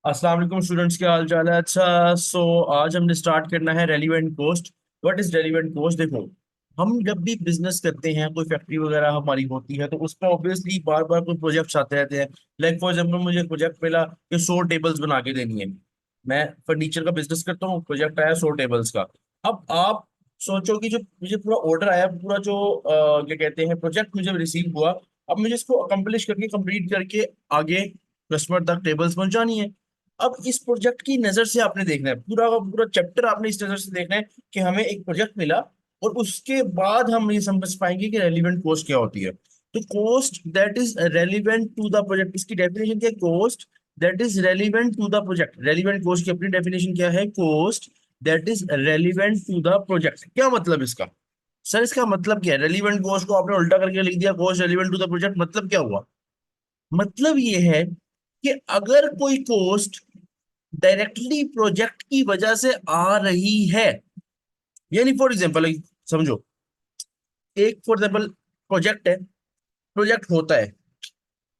अस्सलाम वालेकुम स्टूडेंट्स, क्या हाल चाल है। अच्छा, आज हमने स्टार्ट करना है relevant cost. What is relevant cost? देखो, हम जब भी बिजनेस करते हैं, कोई फैक्ट्री वगैरह हमारी होती है, तो उसमें ऑब्वियसली बार बार कोई प्रोजेक्ट्स आते रहते हैं। लाइक फॉर एग्जांपल, मुझे प्रोजेक्ट मिला कि 100 टेबल्स बना के देनी है। मैं फर्नीचर का बिजनेस करता हूँ, प्रोजेक्ट आया 100 टेबल्स का। अब आप सोचो कि जो मुझे पूरा ऑर्डर आया, पूरा जो क्या कहते हैं, प्रोजेक्ट मुझे रिसीव हुआ। अब मुझे इसको अकम्प्लिश करके, कंप्लीट करके आगे कस्टमर तक टेबल्स पहुंचानी है। अब इस प्रोजेक्ट की नजर से आपने देखना है, पूरा का पूरा चैप्टर आपने इस नजर से देखना है कि हमें एक प्रोजेक्ट मिला, और उसके बाद हम ये समझ पाएंगे कि रेलिवेंट कॉस्ट क्या होती है। तो cost that is relevant to the project, इसकी डेफिनेशन क्या है? Cost that is relevant to the project. Relevant cost की अपनी डेफिनेशन क्या है? Cost that is relevant to the project. क्या मतलब इसका? सर, इसका मतलब क्या है? रेलिवेंट कॉस्ट को आपने उल्टा करके लिख दिया, cost relevant to the project, मतलब क्या हुआ? मतलब ये है कि अगर कोई कॉस्ट डायरेक्टली प्रोजेक्ट की वजह से आ रही है, यानी फॉर एग्जांपल समझो, एक फॉर एग्जांपल प्रोजेक्ट है, प्रोजेक्ट होता है,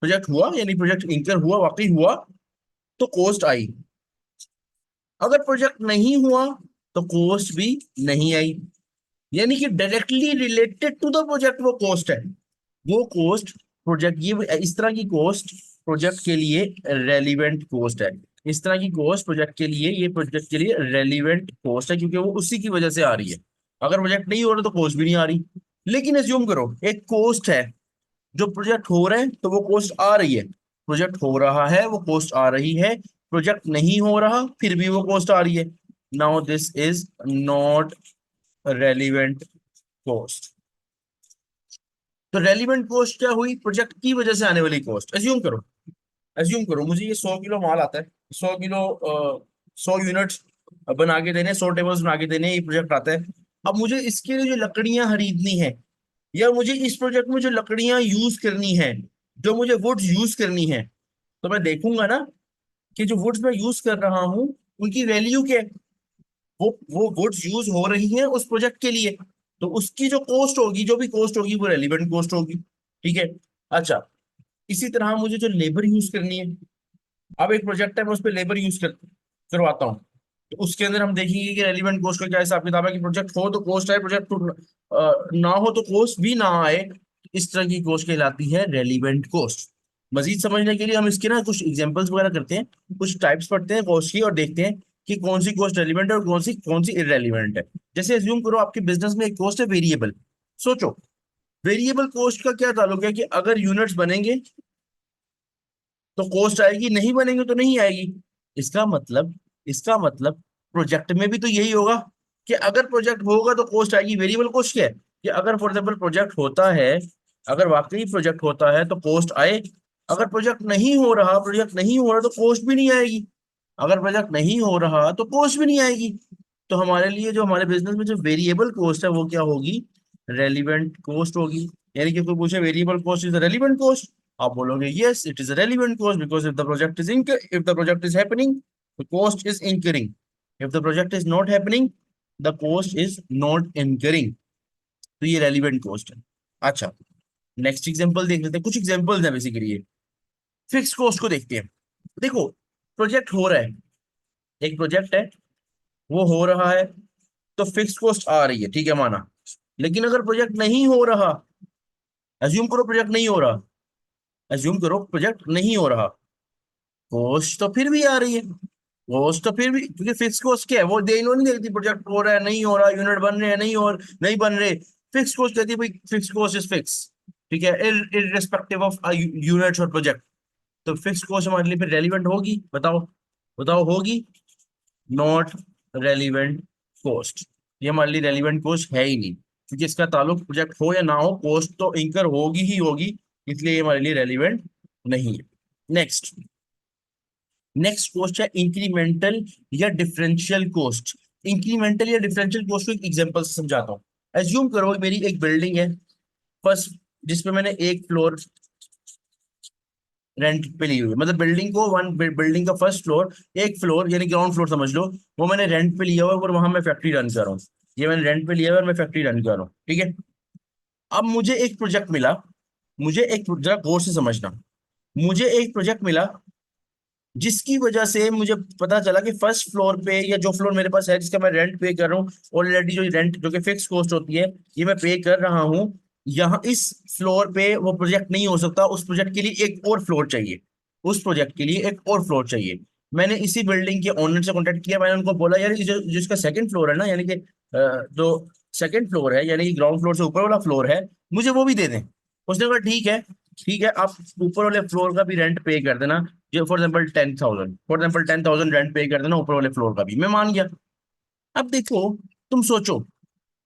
प्रोजेक्ट हुआ यानी प्रोजेक्ट इंकर हुआ, वाकई हुआ, तो कॉस्ट आई। अगर प्रोजेक्ट नहीं हुआ तो कॉस्ट भी नहीं आई। यानी कि directly related to the project वो कॉस्ट है। वो कॉस्ट प्रोजेक्ट, ये इस तरह की कॉस्ट प्रोजेक्ट के लिए रेलिवेंट कॉस्ट है। इस तरह की कॉस्ट प्रोजेक्ट के लिए, ये प्रोजेक्ट के लिए रेलिवेंट कॉस्ट है, क्योंकि वो उसी की वजह से आ रही है। अगर प्रोजेक्ट नहीं हो रहा तो कॉस्ट भी नहीं आ रही। लेकिन एज्यूम करो एक कॉस्ट है, जो प्रोजेक्ट हो रहे हैं तो वो कॉस्ट आ रही है, प्रोजेक्ट हो रहा है वो कॉस्ट आ रही है, प्रोजेक्ट नहीं हो रहा फिर भी वो कॉस्ट आ रही है। Now this is not relevant cost. तो रेलिवेंट कॉस्ट क्या हुई? प्रोजेक्ट की वजह से आने वाली कॉस्ट। एज्यूम करो मुझे ये 100 किलो माल आता है, 100 किलो, 100 यूनिट्स बना के देने, 100 टेबल्स बना के देने, ये प्रोजेक्ट आता है। अब मुझे इसके लिए जो लकड़ियां खरीदनी है, या मुझे इस प्रोजेक्ट में जो लकड़ियां यूज करनी है, जो मुझे वुड्स यूज करनी है, तो मैं देखूंगा ना कि जो वुड्स मैं यूज कर रहा हूँ उनकी वैल्यू क्या है। वो वुड्स यूज हो रही हैं उस प्रोजेक्ट के लिए, तो उसकी जो कॉस्ट होगी, जो भी कॉस्ट होगी, वो रेलिवेंट कॉस्ट होगी। ठीक है। अच्छा, इसी तरह मुझे जो लेबर यूज करनी है, अब एक प्रोजेक्ट है, मैं उस पर लेबर यूज करवाता हूँ, तो उसके अंदर हम देखेंगे कि रेलिवेंट कॉस्ट का क्या हिसाब किताब है, कि प्रोजेक्ट हो तो कॉस्ट आए, प्रोजेक्ट ना हो तो कॉस्ट भी ना आए। इस तरह की कॉस्ट कहलाती है रेलिवेंट कॉस्ट। मजीद समझने के लिए हम इसके ना कुछ एग्जांपल्स वगैरह करते हैं, कुछ टाइप्स पढ़ते हैं कॉस्ट की, और देखते हैं कि कौन सी कॉस्ट रेलिवेंट है और कौन सी इररेलीवेंट है। जैसे एज्यूम करो आपके बिजनेस में एक कॉस्ट है वेरिएबल। सोचो, वेरिएबल कॉस्ट का क्या ताल्लुक है कि अगर यूनिट्स बनेंगे तो कॉस्ट आएगी, नहीं बनेंगे तो नहीं आएगी। इसका मतलब प्रोजेक्ट में भी तो यही होगा कि अगर प्रोजेक्ट होगा तो कॉस्ट आएगी। वेरिएबल कॉस्ट क्या है? कि अगर फॉर एग्जाम्पल प्रोजेक्ट होता है, अगर वाकई प्रोजेक्ट होता है तो कॉस्ट आए। अगर प्रोजेक्ट नहीं हो रहा तो कॉस्ट भी नहीं आएगी। अगर प्रोजेक्ट नहीं हो रहा तो कॉस्ट भी नहीं आएगी। तो हमारे लिए, जो हमारे बिजनेस में जो वेरिएबल कॉस्ट है, वो क्या होगी? रेलिवेंट कॉस्ट होगी। यानी कि कोई पूछे variable cost is relevant cost, आप बोलोगे yes it is relevant cost, because if the project is happening the cost is incurring, if the project is not happening the cost is not incurring. तो ये relevant cost है। अच्छा, next example देख लेते हैं, कुछ एग्जांपल्स हैं basically ये। फिक्स कॉस्ट को देखते हैं। देखो, प्रोजेक्ट हो रहा है, एक प्रोजेक्ट है, वो हो रहा है, तो फिक्स कॉस्ट आ रही है, ठीक है, माना। लेकिन अगर प्रोजेक्ट नहीं हो रहा, एज्यूम करो प्रोजेक्ट नहीं हो रहा, एज्यूम करो प्रोजेक्ट नहीं हो रहा, कॉस्ट तो फिर भी आ रही है। कॉस्ट तो फिर भी, क्योंकि फिक्स कॉस्ट क्या है, वो दे इन्होंने नहीं देखती प्रोजेक्ट हो रहा है नहीं हो रहा, यूनिट बन रहे हैं नहीं बन रहे। फिक्स कॉस्ट कहती है भाई, फिक्स कॉस्ट इज फिक्स। ठीक है, इररिस्पेक्टिव ऑफ यूनिट्स और प्रोजेक्ट। तो फिक्स कॉस्ट हमारे लिए फिर रेलिवेंट होगी? बताओ, बताओ होगी? Not relevant cost. ये हमारे लिए रेलिवेंट कॉस्ट है ही नहीं, क्योंकि इसका ताल्लुक प्रोजेक्ट हो या ना हो, कॉस्ट तो इंकर होगी ही होगी। इसलिए ये हमारे लिए रेलिवेंट नहीं है। नेक्स्ट, नेक्स्ट कॉस्ट है इंक्रीमेंटल या डिफरेंशियल कॉस्ट। इंक्रीमेंटल या डिफरेंशियल कॉस्ट को एक एग्जांपल से समझाता हूँ। एज्यूम करो मेरी एक बिल्डिंग है, फर्स्ट, जिसपे मैंने एक फ्लोर रेंट पे ली हुई है। मतलब बिल्डिंग को, वन बिल्डिंग का फर्स्ट फ्लोर, एक फ्लोर यानी ग्राउंड फ्लोर समझ लो, वो मैंने रेंट पे लिया हुआ है और वहां मैं फैक्ट्री रन कर रहा हूँ। ये मैंने रेंट पे लिया हुआ है और मैं फैक्ट्री रन कर रहा हूँ, ठीक है। अब मुझे एक प्रोजेक्ट मिला, मुझे एक, जरा गौर से समझना, मुझे एक प्रोजेक्ट मिला जिसकी वजह से मुझे पता चला कि फर्स्ट फ्लोर पे, या जो फ्लोर मेरे पास है जिसका मैं रेंट पे कर रहा हूँ ऑलरेडी, जो रेंट जो कि फिक्स कॉस्ट होती है, ये मैं पे कर रहा हूँ। यहाँ इस फ्लोर पे वो प्रोजेक्ट नहीं हो सकता, उस प्रोजेक्ट के लिए एक और फ्लोर चाहिए। उस प्रोजेक्ट के लिए एक और फ्लोर चाहिए। मैंने इसी बिल्डिंग के ओनर से कॉन्टेक्ट किया, मैंने उनको बोला यार जिसका सेकंड फ्लोर है ना, यानी कि जो सेकंड फ्लोर है, यानी कि ग्राउंड फ्लोर से ऊपर वाला फ्लोर है, मुझे वो भी दे दें। उसने कहा ठीक है, ठीक है, आप ऊपर वाले फ्लोर का भी रेंट पे कर देना। जो फॉर एग्जाम्पल 10,000 रेंट पे कर देना ऊपर वाले फ्लोर का भी, मैं मान गया। अब देखो, तुम सोचो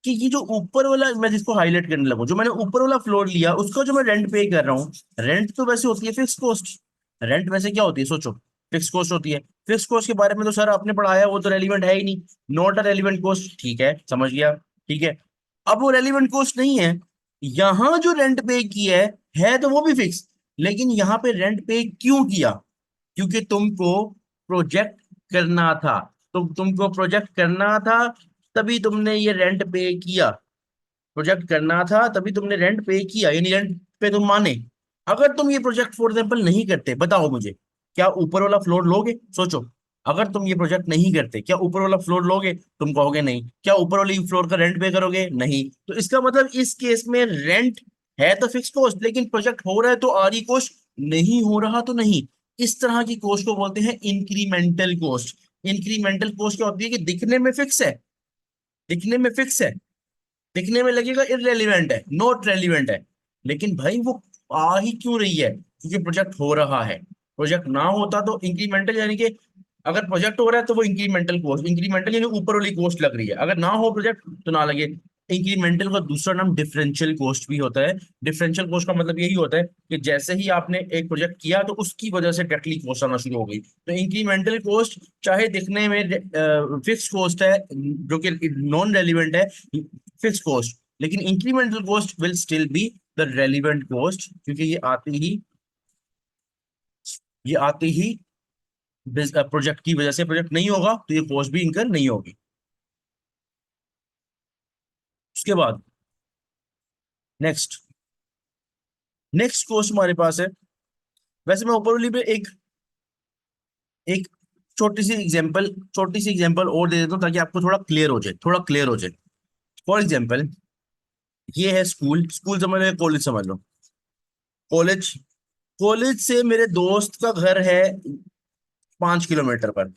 कि ये जो ऊपर वाला, मैं जिसको हाईलाइट करने लगूं, जो मैंने ऊपर वाला फ्लोर लिया, उसका जो मैं रेंट पे कर रहा हूँ, रेंट तो वैसे होती है फिक्स कॉस्ट। रेंट वैसे क्या होती है सोचो, फिक्स कॉस्ट होती है। फिक्स कॉस्ट के बारे में तो सर आपने पढ़ाया, वो तो रेलिवेंट है ही नहीं। नॉट अ रेलिवेंट कॉस्ट, ठीक है, समझ गया। ठीक है, अब वो रेलिवेंट कॉस्ट नहीं है। यहां जो रेंट पे किया है तो वो भी फिक्स, लेकिन यहाँ पे रेंट पे क्यों किया? क्योंकि तुमको प्रोजेक्ट करना था। तुमको प्रोजेक्ट करना था, तभी तुमने ये रेंट पे किया। प्रोजेक्ट करना था तभी तुमने रेंट पे किया, यानी रेंट पे तुम माने। अगर तुम ये प्रोजेक्ट फॉर एग्जाम्पल नहीं करते, बताओ मुझे, क्या ऊपर वाला फ्लोर लोगे? सोचो, अगर तुम ये प्रोजेक्ट नहीं करते, क्या ऊपर वाला फ्लोर लोगे? तुम कहोगे नहीं। क्या ऊपर वाली फ्लोर का रेंट पे करोगे? नहीं। तो इसका मतलब इस केस में रेंट है तो फिक्स कॉस्ट, लेकिन प्रोजेक्ट हो रहा है तो आ रही कॉस्ट, नहीं हो रहा तो नहीं। इस तरह की कॉस्ट को बोलते हैं इंक्रीमेंटल कॉस्ट। इंक्रीमेंटल कॉस्ट क्या होती है कि दिखने में फिक्स है, दिखने में फिक्स है, दिखने में लगेगा इररेलीवेंट है, नॉट रेलिवेंट है, लेकिन भाई वो आ ही क्यों रही है? क्योंकि प्रोजेक्ट हो रहा है। प्रोजेक्ट ना होता तो इंक्रीमेंटल, यानी कि अगर प्रोजेक्ट हो रहा है तो वो इंक्रीमेंटल कॉस्ट, इंक्रीमेंटल यानी ऊपर वाली कॉस्ट लग रही है। अगर ना हो प्रोजेक्ट तो ना लगे। इंक्रीमेंटल का दूसरा नाम डिफरेंशियल कॉस्ट भी होता है। डिफरेंशियल कॉस्ट का मतलब यही होता है कि जैसे ही आपने एक प्रोजेक्ट किया तो उसकी वजह से डायरेक्टली कॉस्ट आना शुरू हो गई। तो इंक्रीमेंटल कॉस्ट चाहे दिखने में फिक्स कॉस्ट है, जो कि नॉन रेलिवेंट है, फिक्स कॉस्ट, लेकिन incremental cost will still be the relevant cost, क्योंकि ये आते ही प्रोजेक्ट की वजह से, प्रोजेक्ट नहीं होगा तो ये कॉस्ट भी इनकर नहीं होगी। उसके बाद नेक्स्ट, नेक्स्ट कॉस्ट हमारे पास है। वैसे मैं ऊपर वाली पे एक छोटी सी एग्जांपल और दे देता हूँ ताकि आपको थोड़ा क्लियर हो जाए, थोड़ा क्लियर हो जाए। फॉर एग्जांपल, ये है स्कूल, स्कूल समझ लो, कॉलेज समझ लो। कॉलेज, कॉलेज से मेरे दोस्त का घर है 5 किलोमीटर पर।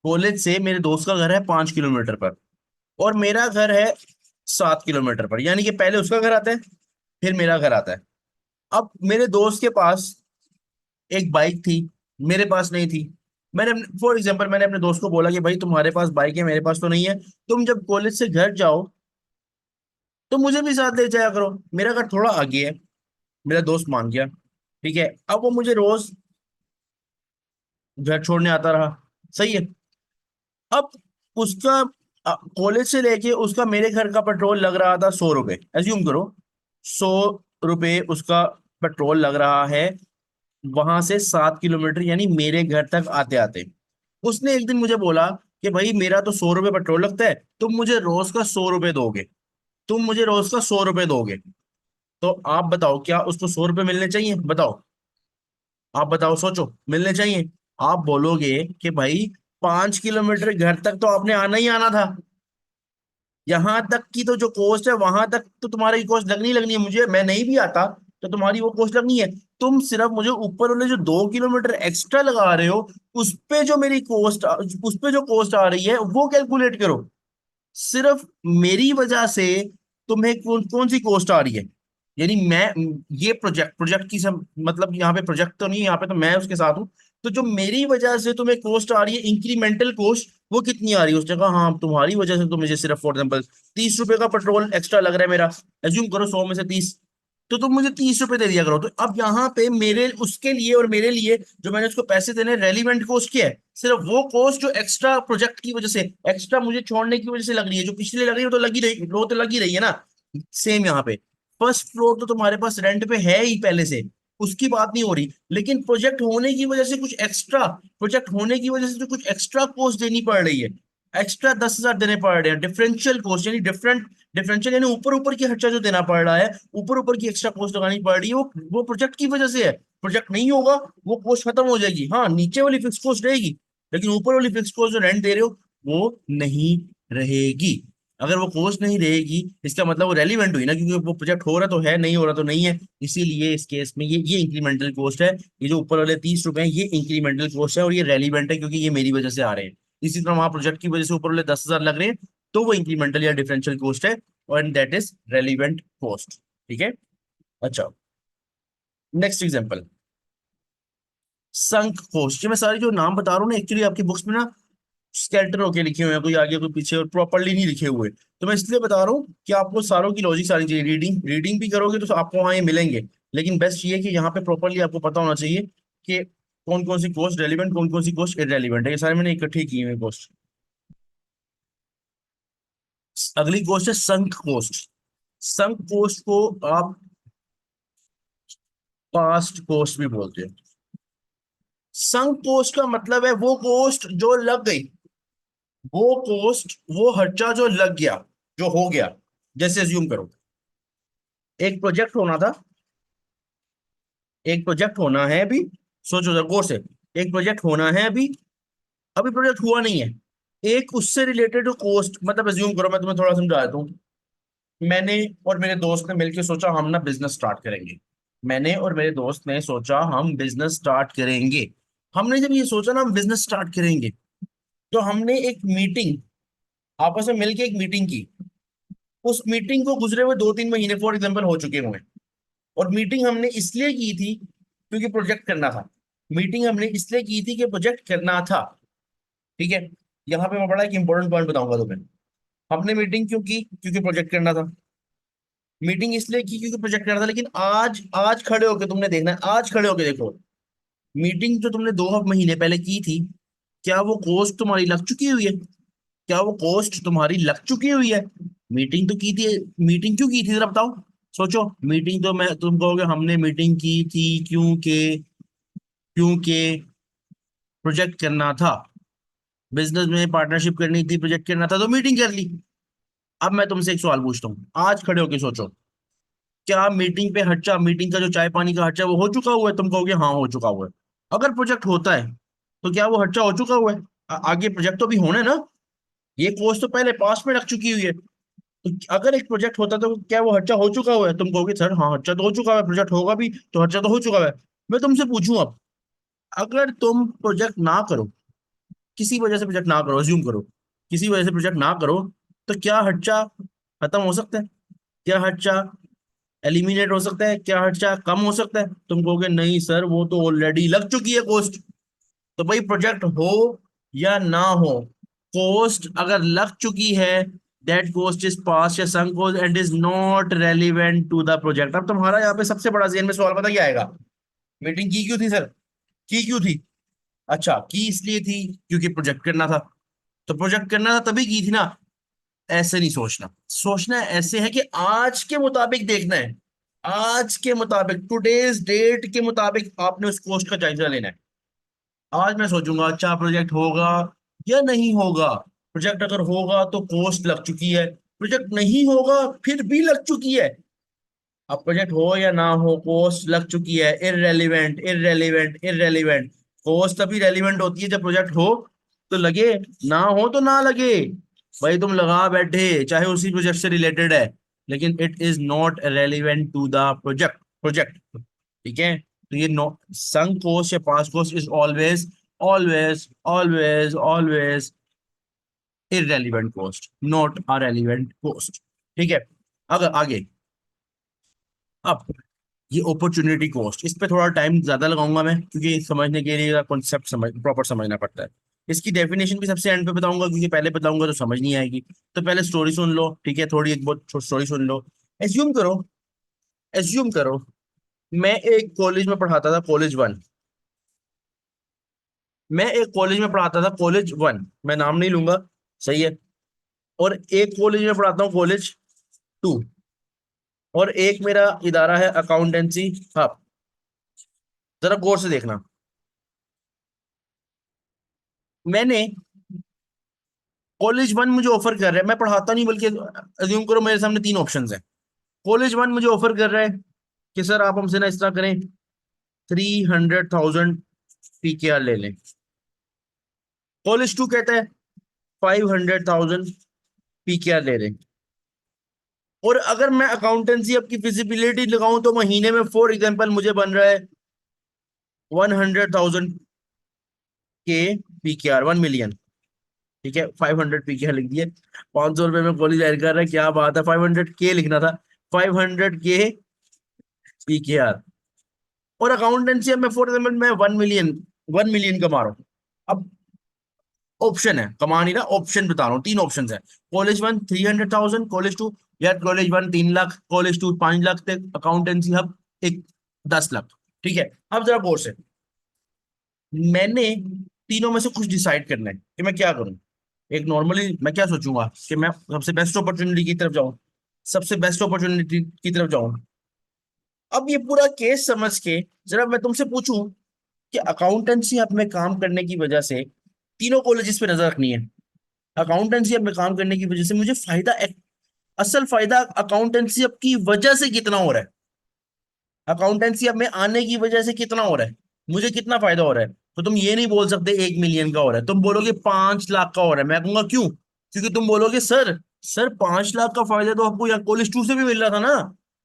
कॉलेज से मेरे दोस्त का घर है 5 किलोमीटर पर, और मेरा घर है 7 किलोमीटर पर, यानी कि पहले उसका घर आता है, फिर मेरा घर आता है। अब मेरे दोस्त के पास एक बाइक थी, मेरे पास नहीं थी। मैंने फॉर एग्जाम्पल मैंने अपने दोस्त को बोला कि भाई तुम्हारे पास बाइक है, मेरे पास तो नहीं है, तुम जब कॉलेज से घर जाओ तो मुझे भी साथ ले जाया करो, मेरा घर थोड़ा आगे है। मेरा दोस्त मान गया, ठीक है। अब वो मुझे रोज घर छोड़ने आता रहा, सही है। अब उसका कॉलेज से लेके उसका मेरे घर का पेट्रोल लग रहा था 100 रुपए, एज्यूम करो। 100 रुपए उसका पेट्रोल लग रहा है, वहां से 7 किलोमीटर, यानी मेरे घर तक आते आते। उसने एक दिन मुझे बोला कि भाई मेरा तो 100 रुपये पेट्रोल लगता है, तुम मुझे रोज का 100 रुपये दोगे, तुम मुझे रोज का 100 रुपये दोगे। तो आप बताओ, क्या उसको 100 रुपये मिलने चाहिए? बताओ, आप बताओ, सोचो, मिलने चाहिए? आप बोलोगे कि भाई 5 किलोमीटर घर तक तो आपने आना ही आना था, यहां तक की तो जो कॉस्ट है वहां तक तो तुम्हारी कॉस्ट लगनी ही लगनी है, मुझे मैं नहीं भी आता तो तुम्हारी वो कॉस्ट लगनी है। तुम सिर्फ मुझे ऊपर वाले जो 2 किलोमीटर एक्स्ट्रा लगा रहे हो, उस पे जो मेरी कॉस्ट, उस पे जो कॉस्ट आ रही है वो कैलकुलेट करो। सिर्फ मेरी वजह से तुम्हें कौन कौन सी कॉस्ट आ रही है, यानी मैं, ये प्रोजेक्ट प्रोजेक्ट की सब मतलब, यहाँ पे प्रोजेक्ट तो नहीं है, यहाँ पे तो मैं उसके साथ हूँ। तो जो मेरी वजह से तुम्हें कॉस्ट आ रही है इंक्रीमेंटल कॉस्ट, वो कितनी आ रही है उस जगह? हाँ, तुम्हारी वजह से तो मुझे सिर्फ फॉर एग्जाम्पल 30 रुपए का पेट्रोल एक्स्ट्रा लग रहा है मेरा, एज्यूम करो 100 में से 30, तो तुम मुझे 30 रुपए दे दिया करो। तो अब यहाँ पे मेरे उसके लिए और मेरे लिए जो मैंने उसको पैसे देने, रेलिवेंट कॉस्ट क्या है? सिर्फ वो कॉस्ट जो एक्स्ट्रा प्रोजेक्ट की वजह से, एक्स्ट्रा मुझे छोड़ने की वजह से लग रही है। जो पिछले लग रही है वो तो लगी रही, वो तो लगी रही है ना। सेम यहाँ पे, फर्स्ट फ्लोर तो तुम्हारे पास रेंट पे है ही पहले से, उसकी बात नहीं हो रही, लेकिन प्रोजेक्ट होने की वजह से कुछ एक्स्ट्रा, प्रोजेक्ट होने की वजह से जो कुछ एक्स्ट्रा कॉस्ट देनी पड़ रही है, एक्स्ट्रा 10,000 देने पड़ रहे हैं, डिफरेंशियल कॉस्ट, यानी डिफरेंशियल यानी ऊपर ऊपर की खर्चा जो देना पड़ रहा है, ऊपर ऊपर की एक्स्ट्रा कॉस्ट लगानी पड़ रही है, वो प्रोजेक्ट की वजह से है। प्रोजेक्ट नहीं होगा वो कॉस्ट खत्म हो जाएगी। हाँ, नीचे वाली फिक्स कॉस्ट रहेगी, लेकिन ऊपर वाली फिक्स कॉस्ट जो रेंट दे रहे हो वो नहीं रहेगी। अगर वो कॉस्ट नहीं रहेगी इसका मतलब वो रेलिवेंट हुई ना, क्योंकि वो प्रोजेक्ट हो रहा तो है, नहीं हो रहा तो नहीं है। इसीलिए इस केस में ये इंक्रीमेंटल कॉस्ट है। ये जो ऊपर वाले 30 रुपए हैं ये इंक्रीमेंटल कॉस्ट है और ये रेलिवेंट है क्योंकि ये मेरी वजह से आ रहे हैं। इसी तरह वहां प्रोजेक्ट की वजह से ऊपर वाले 10,000 लग रहे हैं तो वो इंक्रीमेंटल या डिफरेंशियल कॉस्ट है, और दैट इज रेलिवेंट कॉस्ट। ठीक है। अच्छा, नेक्स्ट एग्जांपल, संक कॉस्ट। ये मैं सारी जो नाम बता रहा हूँ ना, एक्चुअली आपकी बुक्स में ना स्केल्टन होके लिखे हुए हैं, कोई आगे कोई पीछे, और प्रॉपरली नहीं लिखे हुए। तो मैं इसलिए बता रहा हूँ कि आपको सारों की लॉजिक आनी चाहिए। रीडिंग रीडिंग भी करोगे तो आपको वहाँ ये मिलेंगे, लेकिन बेस्ट ये है कि यहाँ पे प्रॉपरली आपको पता होना चाहिए कि कौन कौन सी कोस्ट रेलिवेंट, कौन कौन सी कोस्ट इरेलीवेंट है। ये सारे मैंने इकट्ठे किए हुए कोस्ट। अगली कोस्ट है संक कोस्ट। संक कोस्ट को आप पास्ट कोस्ट भी बोलते हैं। संक कोस्ट का मतलब है वो कोस्ट जो लग गई, वो कोस्ट, वो खर्चा जो लग गया, जो हो गया। जैसे अज्यूम करो एक प्रोजेक्ट होना था, एक प्रोजेक्ट होना है अभी, सोचो जरा गौर से, एक प्रोजेक्ट होना है अभी, अभी प्रोजेक्ट हुआ नहीं है। एक उससे रिलेटेड कॉस्ट, मतलब अज्यूम करो, मैं तुम्हें थोड़ा समझा देता हूँ। मैंने और मेरे दोस्त ने मिलकर सोचा हम ना बिजनेस स्टार्ट करेंगे। मैंने और मेरे दोस्त ने सोचा हम बिजनेस स्टार्ट करेंगे। हमने जब ये सोचा ना हम बिजनेस स्टार्ट करेंगे, तो हमने एक मीटिंग, आपस में मिलकर एक मीटिंग की। उस मीटिंग को गुजरे हुए 2-3 महीने फॉर एग्जाम्पल हो चुके हुए हैं। और मीटिंग हमने इसलिए की थी क्योंकि प्रोजेक्ट करना था। मीटिंग हमने इसलिए की थी कि प्रोजेक्ट करना था। ठीक है। यहाँ पे मैं बड़ा एक इंपॉर्टेंट पॉइंट बताऊंगा तुम्हें। हमने मीटिंग क्यों की? क्योंकि प्रोजेक्ट करना था। मीटिंग इसलिए की क्योंकि प्रोजेक्ट करना था, लेकिन आज आज खड़े होकर तुमने देखना है, आज खड़े होकर देखो, मीटिंग जो तुमने 2 महीने पहले की थी, क्या वो कॉस्ट तुम्हारी लग चुकी हुई है? क्या वो कॉस्ट तुम्हारी लग चुकी हुई है? मीटिंग तो की थी। मीटिंग क्यों की थी जरा बताओ। सोचो, मीटिंग तो मैं, तुम कहोगे हमने मीटिंग की थी क्योंकि, क्योंकि प्रोजेक्ट करना था, बिजनेस में पार्टनरशिप करनी थी, प्रोजेक्ट करना था तो मीटिंग कर ली। अब मैं तुमसे एक सवाल पूछता हूँ, आज खड़े होके सोचो, क्या मीटिंग पे खर्चा, मीटिंग का जो चाय पानी का खर्चा वो हो चुका हुआ है? तुम कहोगे हाँ हो चुका हुआ है। अगर प्रोजेक्ट होता है तो क्या वो खर्चा हो चुका हुआ है? आगे प्रोजेक्ट तो भी होना है ना। ये कोर्स तो पहले पास में लग चुकी हुई है। तो अगर एक प्रोजेक्ट होता तो क्या वो खर्चा हो चुका हुआ है? तुम कहोगे सर हाँ खर्चा तो हो चुका है, प्रोजेक्ट होगा भी तो खर्चा तो हो चुका है। मैं तुमसे पूछूं अब, अगर तुम प्रोजेक्ट ना करो, किसी वजह से प्रोजेक्ट ना करो, अज्यूम करो किसी वजह से प्रोजेक्ट ना करो, तो क्या खर्चा खत्म हो सकता है? क्या खर्चा एलिमिनेट हो सकता है? क्या खर्चा कम हो सकता है? तुम कहोगे नहीं सर वो तो ऑलरेडी लग चुकी है कॉस्ट। तो भाई प्रोजेक्ट हो या ना हो, कॉस्ट अगर लग चुकी है, दैट कॉस्ट इज पास्ट या sunk cost and is not relevant to the project. अब तुम्हारा यहाँ पे सबसे बड़ा जेन में सवाल पता क्या आएगा? मीटिंग की क्यों थी सर? की क्यों थी? अच्छा, की इसलिए थी क्योंकि प्रोजेक्ट करना था। तो प्रोजेक्ट करना था तभी की थी ना। ऐसे नहीं सोचना, सोचना ऐसे है कि आज के मुताबिक देखना है। आज के मुताबिक, टुडेज डेट के मुताबिक आपने उस कॉस्ट का जायजा लेना है। आज मैं सोचूंगा अच्छा प्रोजेक्ट होगा या नहीं होगा। प्रोजेक्ट अगर होगा तो कॉस्ट लग चुकी है, प्रोजेक्ट नहीं होगा फिर भी लग चुकी है। अब प्रोजेक्ट हो या ना हो कॉस्ट लग चुकी है। Irrelevant irrelevant irrelevant. कॉस्ट तभी रेलिवेंट होती है जब प्रोजेक्ट हो तो लगे, ना हो तो ना लगे। भाई तुम लगा बैठे चाहे उसी प्रोजेक्ट से रिलेटेड है, लेकिन it is not relevant to the project project. ठीक है। तो ये नो, संक कोस्ट या past cost is always always always always irrelevant cost, not a relevant cost. ठीक है। अगर आगे, अब ये अपॉर्चुनिटी कॉस्ट, इस पे थोड़ा टाइम ज्यादा लगाऊंगा मैं क्योंकि समझने के लिए कॉन्सेप्ट समझ प्रॉपर समझना पड़ता है। इसकी डेफिनेशन भी सबसे एंड पे बताऊंगा क्योंकि पहले बताऊंगा तो समझ नहीं आएगी। तो पहले स्टोरी सुन लो, ठीक है, थोड़ी एक बहुत स्टोरी सुन लो। एज्यूम करो, एज्यूम करो मैं एक कॉलेज में पढ़ाता था, कॉलेज 1। मैं एक कॉलेज में पढ़ाता था, कॉलेज 1, मैं नाम नहीं लूंगा, सही है। और एक कॉलेज में पढ़ाता हूँ, कॉलेज 2। और एक मेरा इदारा है अकाउंटेंसी हब। जरा गौर से देखना, मैंने कॉलेज 1 मुझे ऑफर कर रहा है, मैं पढ़ाता नहीं बल्कि अज्यूम करो मेरे सामने 3 ऑप्शंस हैं। कॉलेज 1 मुझे ऑफर कर रहा है कि सर आप हमसे ना इस तरह करें, 300,000 पीकेआर ले लें। कॉलेज टू कहता है 500,000 पीकेआर ले लें। और अगर मैं अकाउंटेंसी अब की फिजिबिलिटी लगाऊं तो महीने में फॉर एग्जांपल मुझे बन रहा है 100,000 के पीकेआर, 1 मिलियन। ठीक है, 500 पीकेआर लिख दिए। 500 रुपए में कॉलेज हायर कर रहा है, क्या बात है, 500 के लिखना था, 500 के पीकेआर। और अकाउंटेंसी अब मैं फॉर एग्जाम्पल मैं 1 मिलियन कमा रहा हूँ। अब ऑप्शन है, कमा नहीं रहा, ऑप्शन बता रहा हूँ, तीन ऑप्शन है। कॉलेज वन 300,000, कॉलेज टू, या college one 3 lakh, college two 5 lakh तक, अकाउंटेंसी हब एक 10 लाख। ठीक है, अब जरा गौर से, मैंने तीनों में से कुछ डिसाइड करना है कि मैं क्या करूं। एक नॉर्मली मैं क्या सोचूंगा कि मैं सबसे बेस्ट अपॉर्चुनिटी की तरफ जाऊं, सबसे बेस्ट अपॉर्चुनिटी की तरफ जाऊं। अब ये पूरा केस समझ के जरा मैं तुमसे पूछूं कि अकाउंटेंसी अब में काम करने की वजह से तीनों कॉलेजेस पे नजर रखनी है। अकाउंटेंसी अब में काम करने की वजह से मुझे फायदा, असल फायदा अकाउंटेंसी अब की वजह से कितना हो रहा है, अकाउंटेंसी अब में आने की वजह से कितना हो रहा है, मुझे कितना फायदा हो रहा है। तो तुम ये नहीं बोल सकते 1 मिलियन का हो रहा है, तुम बोलोगे 5 लाख का हो रहा है। मैं कहूंगा क्यों? क्योंकि तुम बोलोगे सर, सर 5 लाख का फायदा तो आपको यहाँ कॉलेज टू से भी मिल रहा था ना।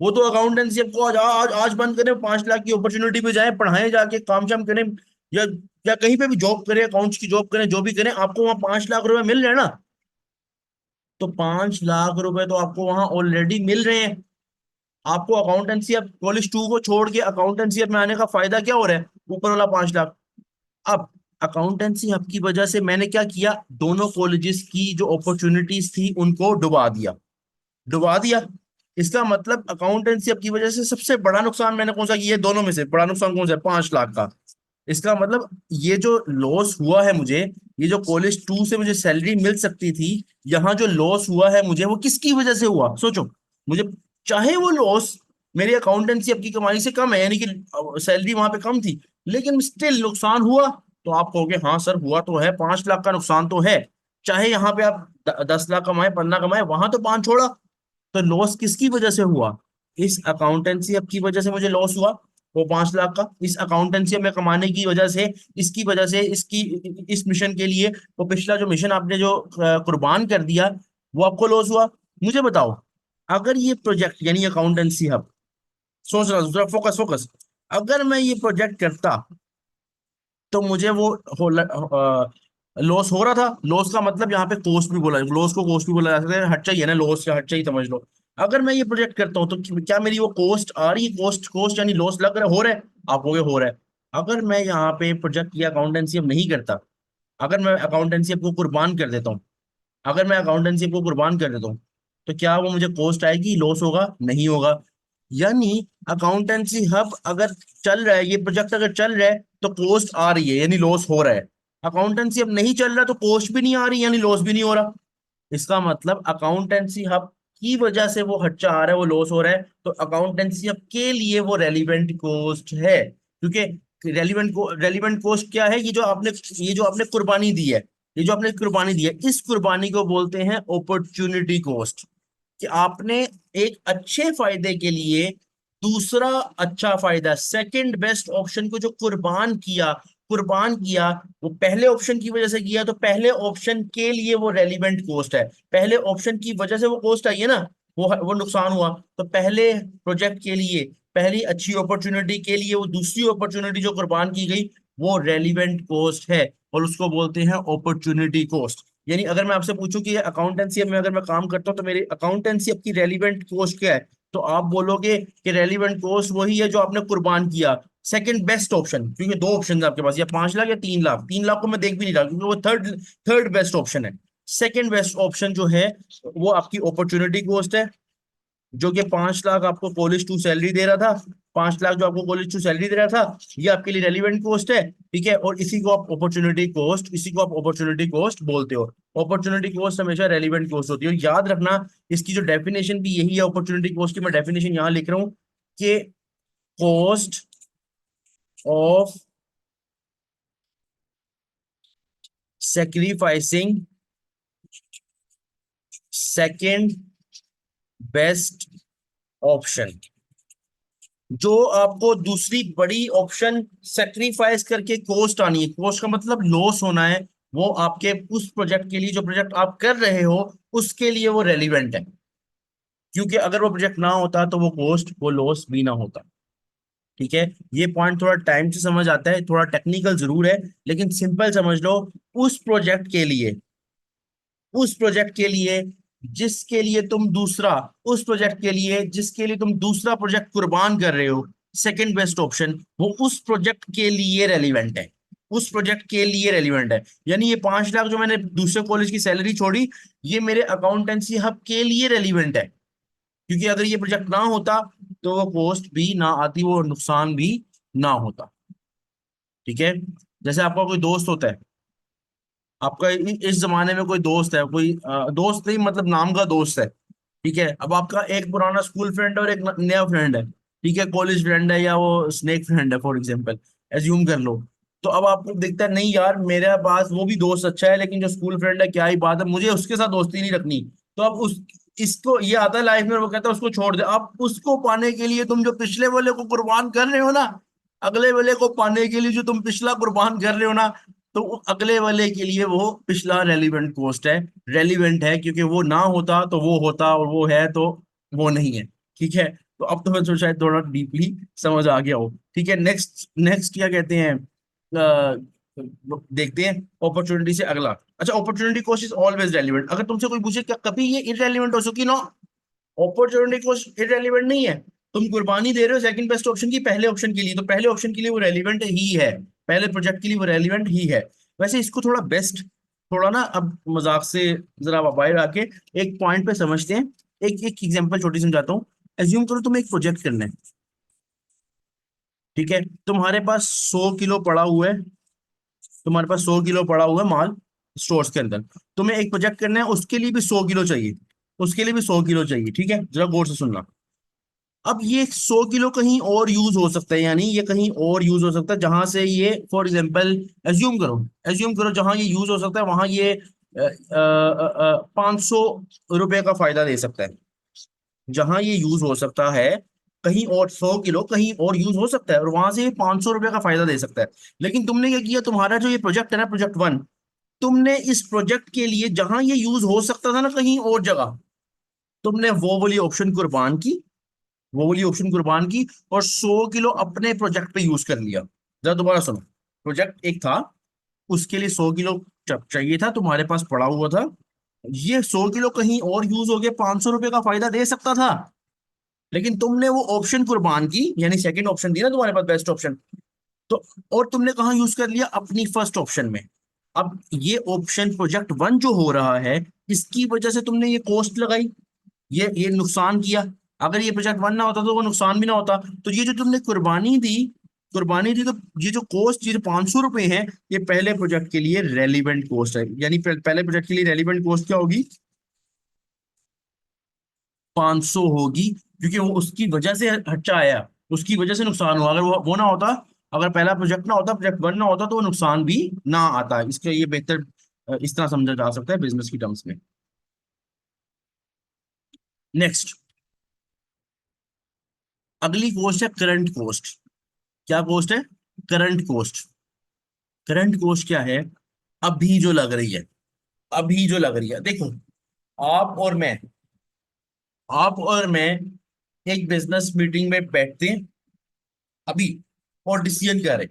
वो तो अकाउंटेंसी आपको आज आज आज बंद करें, 5 लाख की अपॉर्चुनिटी पे जाए, पढ़ाएं, जाके काम शाम करें, या या कहीं पे भी जॉब करें, अकाउंट्स की जॉब करें, जो भी करें, आपको वहां 5 लाख रुपए मिल रहे हैं ना। तो 5 लाख रुपए तो आपको वहां ऑलरेडी मिल रहे हैं। आपको अकाउंटेंसी अब कॉलेज टू को छोड़ के अकाउंटेंसी अब में आने का फायदा क्या हो रहा है? ऊपर वाला 5 लाख। अब अकाउंटेंसी हब की वजह से मैंने क्या किया, दोनों कॉलेजेस की जो अपॉर्चुनिटीज थी उनको डुबा दिया, डुबा दिया। इसका मतलब अकाउंटेंसी हब की वजह से सबसे बड़ा नुकसान मैंने कौन सा किया है? दोनों में से बड़ा नुकसान कौन सा है? 5 लाख का। इसका मतलब ये जो लॉस हुआ है मुझे, ये जो कॉलेज टू से मुझे सैलरी मिल सकती थी, यहाँ जो लॉस हुआ है मुझे, वो किसकी वजह से हुआ सोचो। मुझे, चाहे वो लॉस मेरी अकाउंटेंसी अब की कमाई से कम है, यानी कि सैलरी वहां पे कम थी, लेकिन स्टिल नुकसान हुआ। तो आप कहोगे हाँ सर हुआ तो है, 5 लाख का नुकसान तो है। चाहे यहाँ पे आप 10 लाख कमाए, 15 कमाए, वहां तो 5 छोड़ा। तो लॉस किसकी वजह से हुआ? इस अकाउंटेंसी अब की वजह से मुझे लॉस हुआ, वो 5 लाख का। इस अकाउंटेंसी में कमाने की वजह से, इसकी वजह से, इसकी, इस मिशन के लिए, वो पिछला जो मिशन आपने जो कुर्बान कर दिया, वो आपको लॉस हुआ। मुझे बताओ, अगर ये प्रोजेक्ट यानी अकाउंटेंसी हब, सोच रहा दूसरा, फोकस फोकस, अगर मैं ये प्रोजेक्ट करता तो मुझे वो लॉस हो रहा था। लॉस का मतलब यहाँ पे कॉस्ट भी बोला, लॉस को कॉस्ट भी बोला जा सकता है, हट चाहिए ना, लॉस या हट चाहिए समझ लो। अगर मैं ये प्रोजेक्ट करता हूँ तो क्या मेरी वो कॉस्ट आ रही है? कॉस्ट कॉस्ट यानी लॉस लग रहा है, हो रहा है? आप होगे हो रहा है। अगर मैं यहाँ पे प्रोजेक्ट की अकाउंटेंसी अब नहीं करता, अगर मैं अकाउंटेंसी को कुर्बान कर देता हूँ, अगर मैं अकाउंटेंसी को कुर्बान कर देता हूँ, तो क्या वो मुझे कॉस्ट आएगी? लॉस होगा? नहीं होगा। यानी अकाउंटेंसी हब अगर चल रहा है, ये प्रोजेक्ट अगर चल रहा है, तो कॉस्ट आ रही है यानी लॉस हो रहा है। अकाउंटेंसी अब नहीं चल रहा तो कॉस्ट भी नहीं आ रही यानी लॉस भी नहीं हो रहा। इसका मतलब अकाउंटेंसी हब की वजह से वो खर्चा आ रहा है, वो लॉस हो रहा है, तो अकाउंटेंसी हब के लिए वो रेलिवेंट कॉस्ट है। क्योंकि रेलिवेंट कॉस्ट क्या है? ये जो आपने कुर्बानी दी है, ये जो आपने कुर्बानी दी है, इस कुर्बानी को बोलते हैं अपॉर्चुनिटी कॉस्ट। कि आपने एक अच्छे फायदे के लिए दूसरा अच्छा फायदा, सेकंड बेस्ट ऑप्शन को जो कुर्बान किया, कुर्बान किया, वो पहले ऑप्शन की वजह से किया, तो पहले ऑप्शन के लिए वो रेलिवेंट कॉस्ट है। पहले ऑप्शन की वजह से वो कॉस्ट आई है ना, वो नुकसान हुआ। तो पहले प्रोजेक्ट के लिए, पहली अच्छी अपॉर्चुनिटी के लिए वो दूसरी अपॉर्चुनिटी जो कुर्बान की गई, वो रेलिवेंट कॉस्ट है, और उसको बोलते हैं अपॉर्चुनिटी कॉस्ट। यानी अगर मैं आपसे पूछूं कि अकाउंटेंसी में अगर मैं काम करता हूँ तो मेरी अकाउंटेंसी आपकी रेलिवेंट कॉस्ट क्या है, तो आप बोलोगे कि रेलिवेंट कॉस्ट वही है जो आपने कुर्बान किया, सेकंड बेस्ट ऑप्शन। क्योंकि दो ऑप्शन है आपके पास, या 5 लाख या 3 लाख। 3 लाख को मैं देख भी नहीं रहा क्योंकि वो थर्ड थर्ड बेस्ट ऑप्शन है। सेकंड बेस्ट ऑप्शन जो है वो आपकी अपॉर्चुनिटी कॉस्ट है, जो कि 5 लाख आपको कॉलेज टू सैलरी दे रहा था। 5 लाख जो आपको कॉलेज टू सैलरी दे रहा था, ये आपके लिए रेलिवेंट कॉस्ट है। ठीक है, और इसी को आप अपॉर्चुनिटी कॉस्ट, इसी को आप अपॉर्चुनिटी कॉस्ट बोलते हो। अपॉर्चुनिटी कॉस्ट हमेशा रेलिवेंट कॉस्ट होती है, और याद रखना इसकी जो डेफिनेशन भी यही है अपॉर्चुनिटी कॉस्ट की। मैं डेफिनेशन यहाँ लिख रहा हूँ कि cost of sacrificing second best option. जो आपको दूसरी बड़ी ऑप्शन सेक्रीफाइस करके कॉस्ट आनी है, कॉस्ट का मतलब लॉस होना है, वो आपके उस प्रोजेक्ट के लिए, जो प्रोजेक्ट आप कर रहे हो उसके लिए वो रेलिवेंट है। क्योंकि अगर वो प्रोजेक्ट ना होता तो वो कॉस्ट, वो लॉस भी ना होता। ठीक है, ये पॉइंट थोड़ा टाइम से समझ आता है, थोड़ा टेक्निकल जरूर है, लेकिन सिंपल समझ लो। उस प्रोजेक्ट के लिए, उस प्रोजेक्ट के लिए जिसके लिए तुम दूसरा, उस प्रोजेक्ट के लिए जिसके लिए तुम दूसरा प्रोजेक्ट कुर्बान कर रहे हो, सेकंड बेस्ट ऑप्शन, वो उस प्रोजेक्ट के लिए रेलिवेंट है। उस प्रोजेक्ट के लिए रेलिवेंट है। यानी ये 5 लाख जो मैंने दूसरे कॉलेज की सैलरी छोड़ी, ये मेरे अकाउंटेंसी हब के लिए रेलिवेंट है। क्योंकि अगर ये प्रोजेक्ट ना होता तो वो कॉस्ट भी ना आती, वो नुकसान भी ना होता। ठीक है, जैसे आपका कोई दोस्त होता है, आपका इस जमाने में कोई दोस्त है, कोई दोस्त नहीं मतलब नाम का दोस्त है। ठीक है, अब आपका एक पुराना स्कूल फ्रेंड है और एक नया फ्रेंड है। ठीक है, कॉलेज फ्रेंड है या वो स्नेक फ्रेंड है फॉर एग्जांपल, एज्यूम कर लो। तो अब आपको दिखता है नहीं यार, मेरे पास वो भी दोस्त अच्छा है, लेकिन जो स्कूल फ्रेंड है क्या ही बात है, मुझे उसके साथ दोस्ती नहीं रखनी। तो अब उस इसको ये आता है लाइफ में, वो कहता है उसको छोड़ दे। अब उसको पाने के लिए तुम जो पिछले वाले को कुर्बान कर रहे हो ना, अगले वाले को पाने के लिए जो तुम पिछला कुर्बान कर रहे हो ना, तो वो अगले वाले के लिए वो पिछला रेलिवेंट कॉस्ट है। रेलिवेंट है क्योंकि वो ना होता तो वो होता, और वो है तो वो नहीं है। ठीक है, तो अब तो मैं शायद थोड़ा डीपली समझ आ गया हो। ठीक है, नेक्स्ट नेक्स्ट क्या कहते हैं, देखते हैं अपॉर्चुनिटी से अगला। अच्छा, opportunity cost is always relevant. अगर तुमसे कोई पूछे क्या कभी ये इररेलिवेंट हो चुकी ना, अपॉर्चुनिटी कॉस्ट इररेलिवेंट नहीं है। तुम कुर्बानी दे रहे हो सेकंड बेस्ट ऑप्शन की पहले ऑप्शन के लिए, तो पहले ऑप्शन के लिए वो रेलिवेंट ही है, पहले प्रोजेक्ट के लिए वो रेलिवेंट ही है। वैसे इसको थोड़ा बेस्ट, थोड़ा ना अब मजाक से जरा बाहर आके एक पॉइंट पे समझते हैं। एक एक एग्जांपल छोटी समझाता हूँ। एज्यूम करो तुम्हें एक प्रोजेक्ट करना है। ठीक है, तुम्हारे पास 100 किलो पड़ा हुआ है, तुम्हारे पास 100 किलो पड़ा हुआ है माल स्टोर्स के अंदर। तुम्हें एक प्रोजेक्ट करना है, उसके लिए भी 100 किलो चाहिए, उसके लिए भी 100 किलो चाहिए। ठीक है, जरा गौर से सुनना। अब ये 100 किलो कहीं और यूज हो सकता है, यानी ये कहीं और यूज हो सकता है जहां से ये फॉर एग्जाम्पल, एज्यूम करो जहां ये यूज हो सकता है वहां ये 500 रुपए का फायदा दे सकता है। जहां ये यूज हो सकता है, कहीं और 100 किलो कहीं और यूज हो सकता है, और वहां से ये 500 रुपए का फायदा दे सकता है। लेकिन तुमने क्या किया, तुम्हारा जो ये प्रोजेक्ट है ना, प्रोजेक्ट वन, तुमने इस प्रोजेक्ट के लिए जहां ये यूज हो सकता था ना कहीं और जगह, तुमने वो वाली ऑप्शन कुर्बान की, वो वाली ऑप्शन कुर्बान की, और 100 किलो अपने प्रोजेक्ट पे यूज कर लिया। जरा दोबारा सुनो। प्रोजेक्ट एक था, उसके लिए 100 किलो चाहिए था, तुम्हारे पास पड़ा हुआ था। ये 100 किलो कहीं और यूज हो गया, 500 रुपए का फायदा दे सकता था, लेकिन तुमने वो ऑप्शन कुर्बान की, यानी सेकंड ऑप्शन दी ना तुम्हारे पास बेस्ट ऑप्शन। तो और तुमने कहाँ यूज कर लिया, अपनी फर्स्ट ऑप्शन में। अब ये ऑप्शन प्रोजेक्ट वन जो हो रहा है, इसकी वजह से तुमने ये कॉस्ट लगाई, ये नुकसान किया। अगर ये प्रोजेक्ट वन ना होता तो वो नुकसान भी ना होता। तो ये जो तुमने कुर्बानी दी, तो ये जो कॉस्ट, ये जो 500 रुपए हैं, ये पहले प्रोजेक्ट के लिए रेलिवेंट कॉस्ट है। यानी पहले प्रोजेक्ट के लिए रेलिवेंट कॉस्ट क्या होगी, 500 होगी, क्योंकि वो उसकी वजह से खर्चा आया, उसकी वजह से नुकसान हुआ। अगर वो ना होता, अगर पहला प्रोजेक्ट ना होता, प्रोजेक्ट वन ना होता, तो वो नुकसान भी ना आता। इसके ये बेहतर इस तरह समझा जा सकता है बिजनेस की टर्म्स में। नेक्स्ट, अगली कॉस्ट है करंट कॉस्ट। क्या कॉस्ट है, करंट कॉस्ट। करंट कॉस्ट क्या है, अभी जो लग रही है, अभी जो लग रही है। देखो, आप और मैं आप और मैं एक बिजनेस मीटिंग में बैठते हैं अभी, और डिसीजन क्या रहे,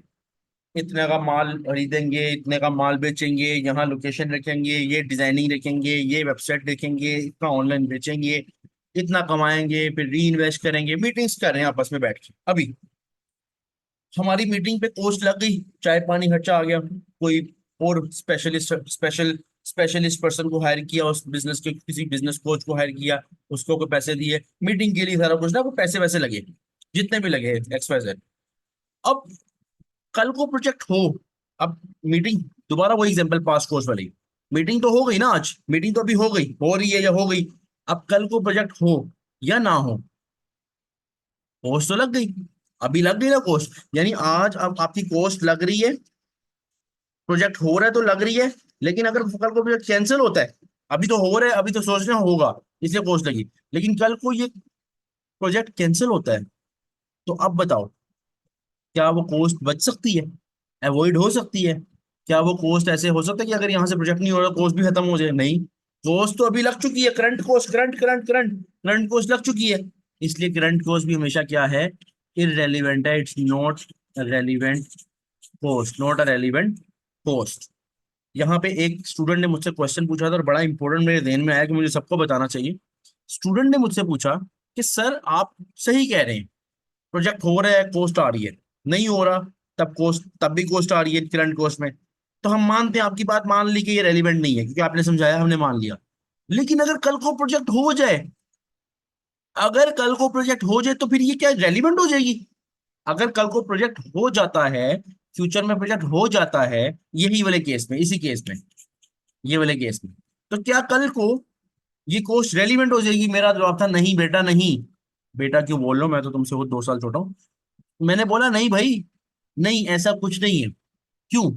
इतने का माल खरीदेंगे, इतने का माल बेचेंगे, यहाँ लोकेशन रखेंगे, ये डिजाइनिंग रखेंगे, ये वेबसाइट रखेंगे, इतना ऑनलाइन बेचेंगे, इतना कमाएंगे, फिर री इन्वेस्ट करेंगे। मीटिंग्स कर रहे हैं आपस में बैठ के अभी। हमारी मीटिंग पे कॉस्ट लग गई, चाय पानी खर्चा आ गया, कोई और स्पेशलिस्ट पर्सन को हायर किया, उस बिजनेस के किसी बिजनेस कोच को हायर किया, उसको कोई पैसे दिए मीटिंग के लिए, सारा कुछ ना, कोई पैसे वैसे लगे, जितने भी लगे एक्स वाई जेड। अब कल को प्रोजेक्ट हो, अब मीटिंग, दोबारा वही एग्जांपल पास कोर्स वाली, मीटिंग तो हो गई ना, आज मीटिंग तो अभी हो गई, हो रही है या हो गई। अब कल को प्रोजेक्ट हो या ना हो, कॉस्ट तो लग गई, अभी लग गई ना कॉस्ट। यानी आज अब आपकी कॉस्ट लग रही है, प्रोजेक्ट हो रहा है तो लग रही है। लेकिन अगर कल को प्रोजेक्ट कैंसिल होता है, अभी तो हो रहा है, अभी तो सोचना होगा, इसलिए कॉस्ट लगी। लेकिन कल को ये प्रोजेक्ट कैंसिल होता है, तो अब बताओ, क्या वो कॉस्ट बच सकती है, अवॉइड हो सकती है? क्या वो कॉस्ट ऐसे हो सकता है कि अगर यहाँ से प्रोजेक्ट नहीं हो रहा कॉस्ट भी खत्म हो जाए? नहीं, कॉस्ट तो अभी लग चुकी है, current cost, current current current current cost लग चुकी है। इसलिए करंट कॉस्ट भी हमेशा क्या है, इररेलीवेंट है, it's not relevant cost, not a relevant cost. यहाँ पे एक स्टूडेंट ने मुझसे क्वेश्चन पूछा था और बड़ा इंपॉर्टेंट मेरे ध्यान में आया कि मुझे सबको बताना चाहिए। स्टूडेंट ने मुझसे पूछा कि सर आप सही कह रहे हैं, प्रोजेक्ट हो रहा है कॉस्ट आ रही है, नहीं हो रहा तब कॉस्ट, तब भी कॉस्ट आ रही है करंट कॉस्ट में। तो हम मानते हैं, आपकी बात मान ली कि ये रेलिवेंट नहीं है क्योंकि आपने समझाया, हमने मान लिया। लेकिन अगर कल को प्रोजेक्ट हो जाए, अगर कल को प्रोजेक्ट हो जाए तो फिर ये क्या रेलिवेंट हो जाएगी? अगर कल को प्रोजेक्ट हो जाता है, फ्यूचर में प्रोजेक्ट हो जाता है, यही वाले केस में, इसी केस में, ये वाले केस में, तो क्या कल को ये कॉस्ट रेलिवेंट हो जाएगी? मेरा जवाब था नहीं बेटा नहीं। बेटा क्यों बोल रहे हो, मैं तो तुमसे वो 2 साल छोटा हूं। मैंने बोला नहीं भाई, नहीं ऐसा कुछ नहीं है। क्यों?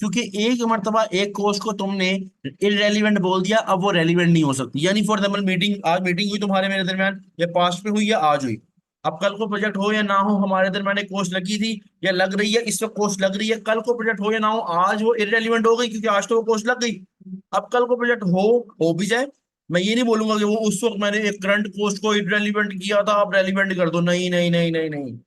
क्योंकि एक मर्तबा एक कोर्स को तुमने इरेलीवेंट बोल दिया, अब वो रेलिवेंट नहीं हो सकती। यानी फॉर एग्जाम्पल मीटिंग, आज मीटिंग हुई तुम्हारे मेरे दरमियान, या पास्ट में हुई या आज हुई, अब कल को प्रोजेक्ट हो या ना हो, हमारे दरमियान एक कोर्स लगी थी या लग रही है, इस वक्त कोर्स लग रही है, कल को प्रोजेक्ट हो या ना हो, आज वो इरेलीवेंट हो गई क्योंकि आज तो वो कोर्स लग गई। अब कल को प्रोजेक्ट हो भी जाए, मैं ये नहीं बोलूंगा कि वो उस वक्त मैंने एक करंट कोर्स को इरेलीवेंट किया था, आप रेलिवेंट कर दो। नहीं नहीं नहीं नहीं नहीं,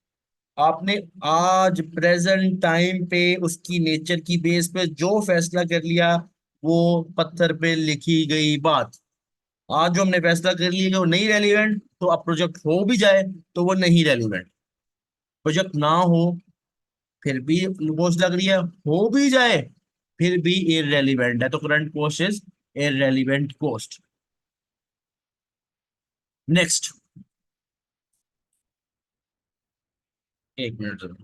आपने आज प्रेजेंट टाइम पे उसकी नेचर की बेस पे जो फैसला कर लिया, वो पत्थर पे लिखी गई बात। आज जो हमने फैसला कर लिया कि वो नहीं रेलिवेंट, तो अब प्रोजेक्ट हो भी जाए तो वो नहीं रेलिवेंट। प्रोजेक्ट ना हो फिर भी कोस्ट लग रही है, हो भी जाए फिर भी इररेलीवेंट है, तो current cost is irrelevant cost. Next, एक मिनट जरा।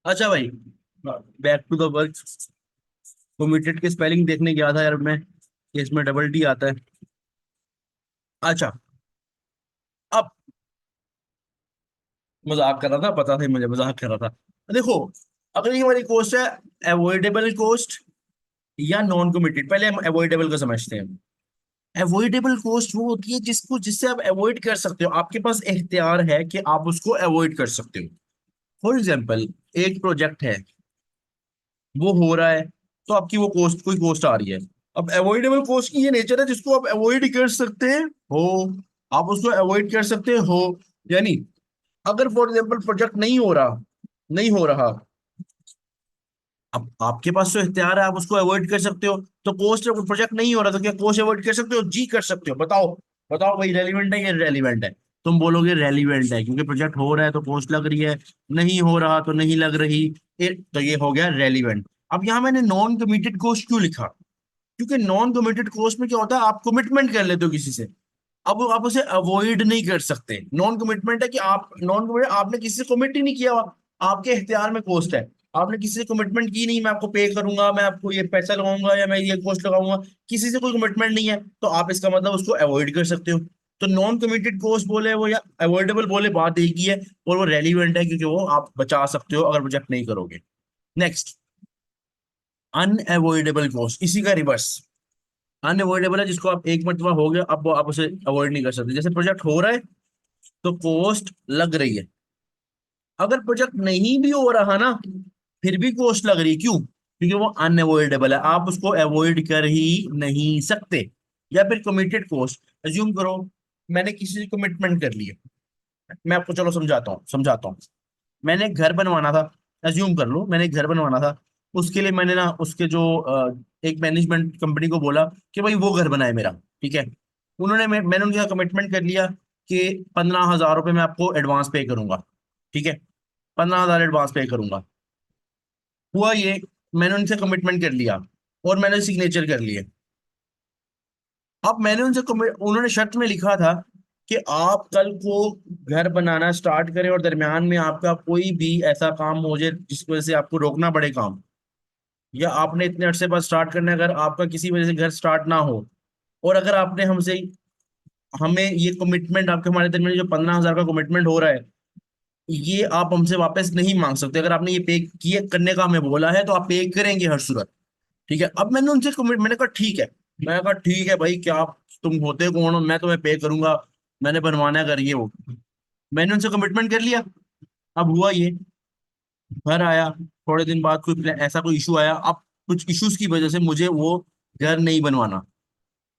अच्छा भाई, back to the work. Committed की स्पेलिंग देखने गया था यार मैं, कि इसमें डबल टी आता है। अच्छा, अब मजाक कर रहा था, पता था मुझे मजाक कर रहा था। देखो, अगली हमारी कोस्ट है अवॉइडेबल कोस्ट या नॉन कमिटेड। पहले हम अवॉइडेबल को समझते हैं। अवॉइडेबल कोस्ट वो होती है जिसको, जिससे आप अवॉइड कर सकते हो, आपके पास इख्तियार है कि आप उसको अवॉइड कर सकते हो। फॉर एग्जाम्पल, एक प्रोजेक्ट है, वो हो रहा है, तो आपकी वो कोस्ट, कोई कोस्ट आ रही है। अब अवॉइडेबल कोस्ट की ये नेचर है जिसको आप अवॉइड कर सकते हो, आप उसको अवॉइड कर सकते हो। यानी अगर फॉर एग्जाम्पल प्रोजेक्ट नहीं हो रहा, नहीं हो रहा, अब आपके पास तो इख्तियार है, आप उसको अवॉइड कर सकते हो। तो कोस्ट, प्रोजेक्ट नहीं हो रहा तो क्या कोस्ट अवॉइड कर सकते हो? जी कर सकते हो। बताओ, बताओ भाई, रेलिवेंट है या रेलिवेंट है? तुम बोलोगे रेलिवेंट है क्योंकि प्रोजेक्ट हो रहा है तो कोस्ट लग रही है, नहीं हो रहा तो नहीं लग रही। तो ये हो गया रेलिवेंट। अब यहाँ मैंने नॉन कमिटेड कोस्ट क्यों लिखा? क्योंकि नॉन कमिटेड कोस्ट में क्या होता है, आप कमिटमेंट कर लेते हो किसी से, अब आप उसे अवॉइड नहीं कर सकते। नॉन कमिटमेंट है कि आप नॉन कमिटेड, आपने किसी से कमिट ही नहीं किया हुआ, आपके इख्तियार में कोस्ट है, आपने किसी से कमिटमेंट की नहीं, मैं आपको पे करूंगा, मैं आपको ये पैसा लगाऊंगा या मैं ये कोस्ट लगाऊंगा, किसी से कोई कमिटमेंट नहीं है, तो आप इसका मतलब उसको अवॉइड कर सकते हो। तो नॉन कमिटेड कोस्ट बोले वो या अवॉइडेबल बोले, बात एक ही है, और वो रेलिवेंट है क्योंकि वो आप बचा सकते हो अगर प्रोजेक्ट नहीं करोगे। नेक्स्ट, अनअवॉइडेबल कोस्ट, इसी का रिवर्स। अनअवॉइडेबल है जिसको आप एक मरतबा हो गया, अब वो आप उसे अवॉइड नहीं कर सकते। जैसे प्रोजेक्ट हो रहा है तो कॉस्ट लग रही है, अगर प्रोजेक्ट नहीं भी हो रहा ना, फिर भी कॉस्ट लग रही है। क्यों? क्योंकि वो अनअवॉइडेबल है, आप उसको अवॉइड कर ही नहीं सकते। या फिर कमिटेड कॉस्ट, अज्यूम करो मैंने किसी से कमिटमेंट कर लिया, मैं आपको चलो समझाता हूँ, समझाता हूँ। मैंने एक घर बनवाना था, अज्यूम कर लो मैंने एक घर बनवाना था, उसके लिए मैंने ना उसके जो एक मैनेजमेंट कंपनी को बोला कि भाई वो घर बनाए मेरा, ठीक है। उन्होंने, मैंने उनके साथ कमिटमेंट कर लिया कि 15,000 रुपये मैं आपको एडवांस पे करूंगा, ठीक है, 15,000 एडवांस पे करूंगा। हुआ ये, मैंने उनसे कमिटमेंट कर लिया और मैंने सिग्नेचर कर लिए। अब मैंने उनसे उन्होंने शर्त में लिखा था कि आप कल को घर बनाना स्टार्ट करें और दरमियान में आपका कोई भी ऐसा काम हो जाए जिसकी वजह से आपको रोकना पड़े काम, या आपने इतने अरसे बाद स्टार्ट करना है, अगर आपका किसी वजह से घर स्टार्ट ना हो, और अगर आपने हमसे, हमें ये कमिटमेंट, आपके हमारे दरमियान जो 15,000 का कमिटमेंट हो रहा है, ये आप हमसे वापस नहीं मांग सकते। अगर आपने ये पे किए करने का हमें बोला है तो आप पे करेंगे हर सूरत। ठीक है। अब मैंने उनसे कमिट, मैंने कहा ठीक है, मैंने कहा ठीक है भाई, क्या तुम होते कौन हो, मैं तुम्हें पे करूंगा, मैंने बनवाना करिए वो। मैंने उनसे कमिटमेंट कर लिया। अब हुआ ये, घर आया, थोड़े दिन बाद कोई ऐसा कोई इशू आया, अब कुछ इश्यूज की वजह से मुझे वो घर नहीं बनवाना।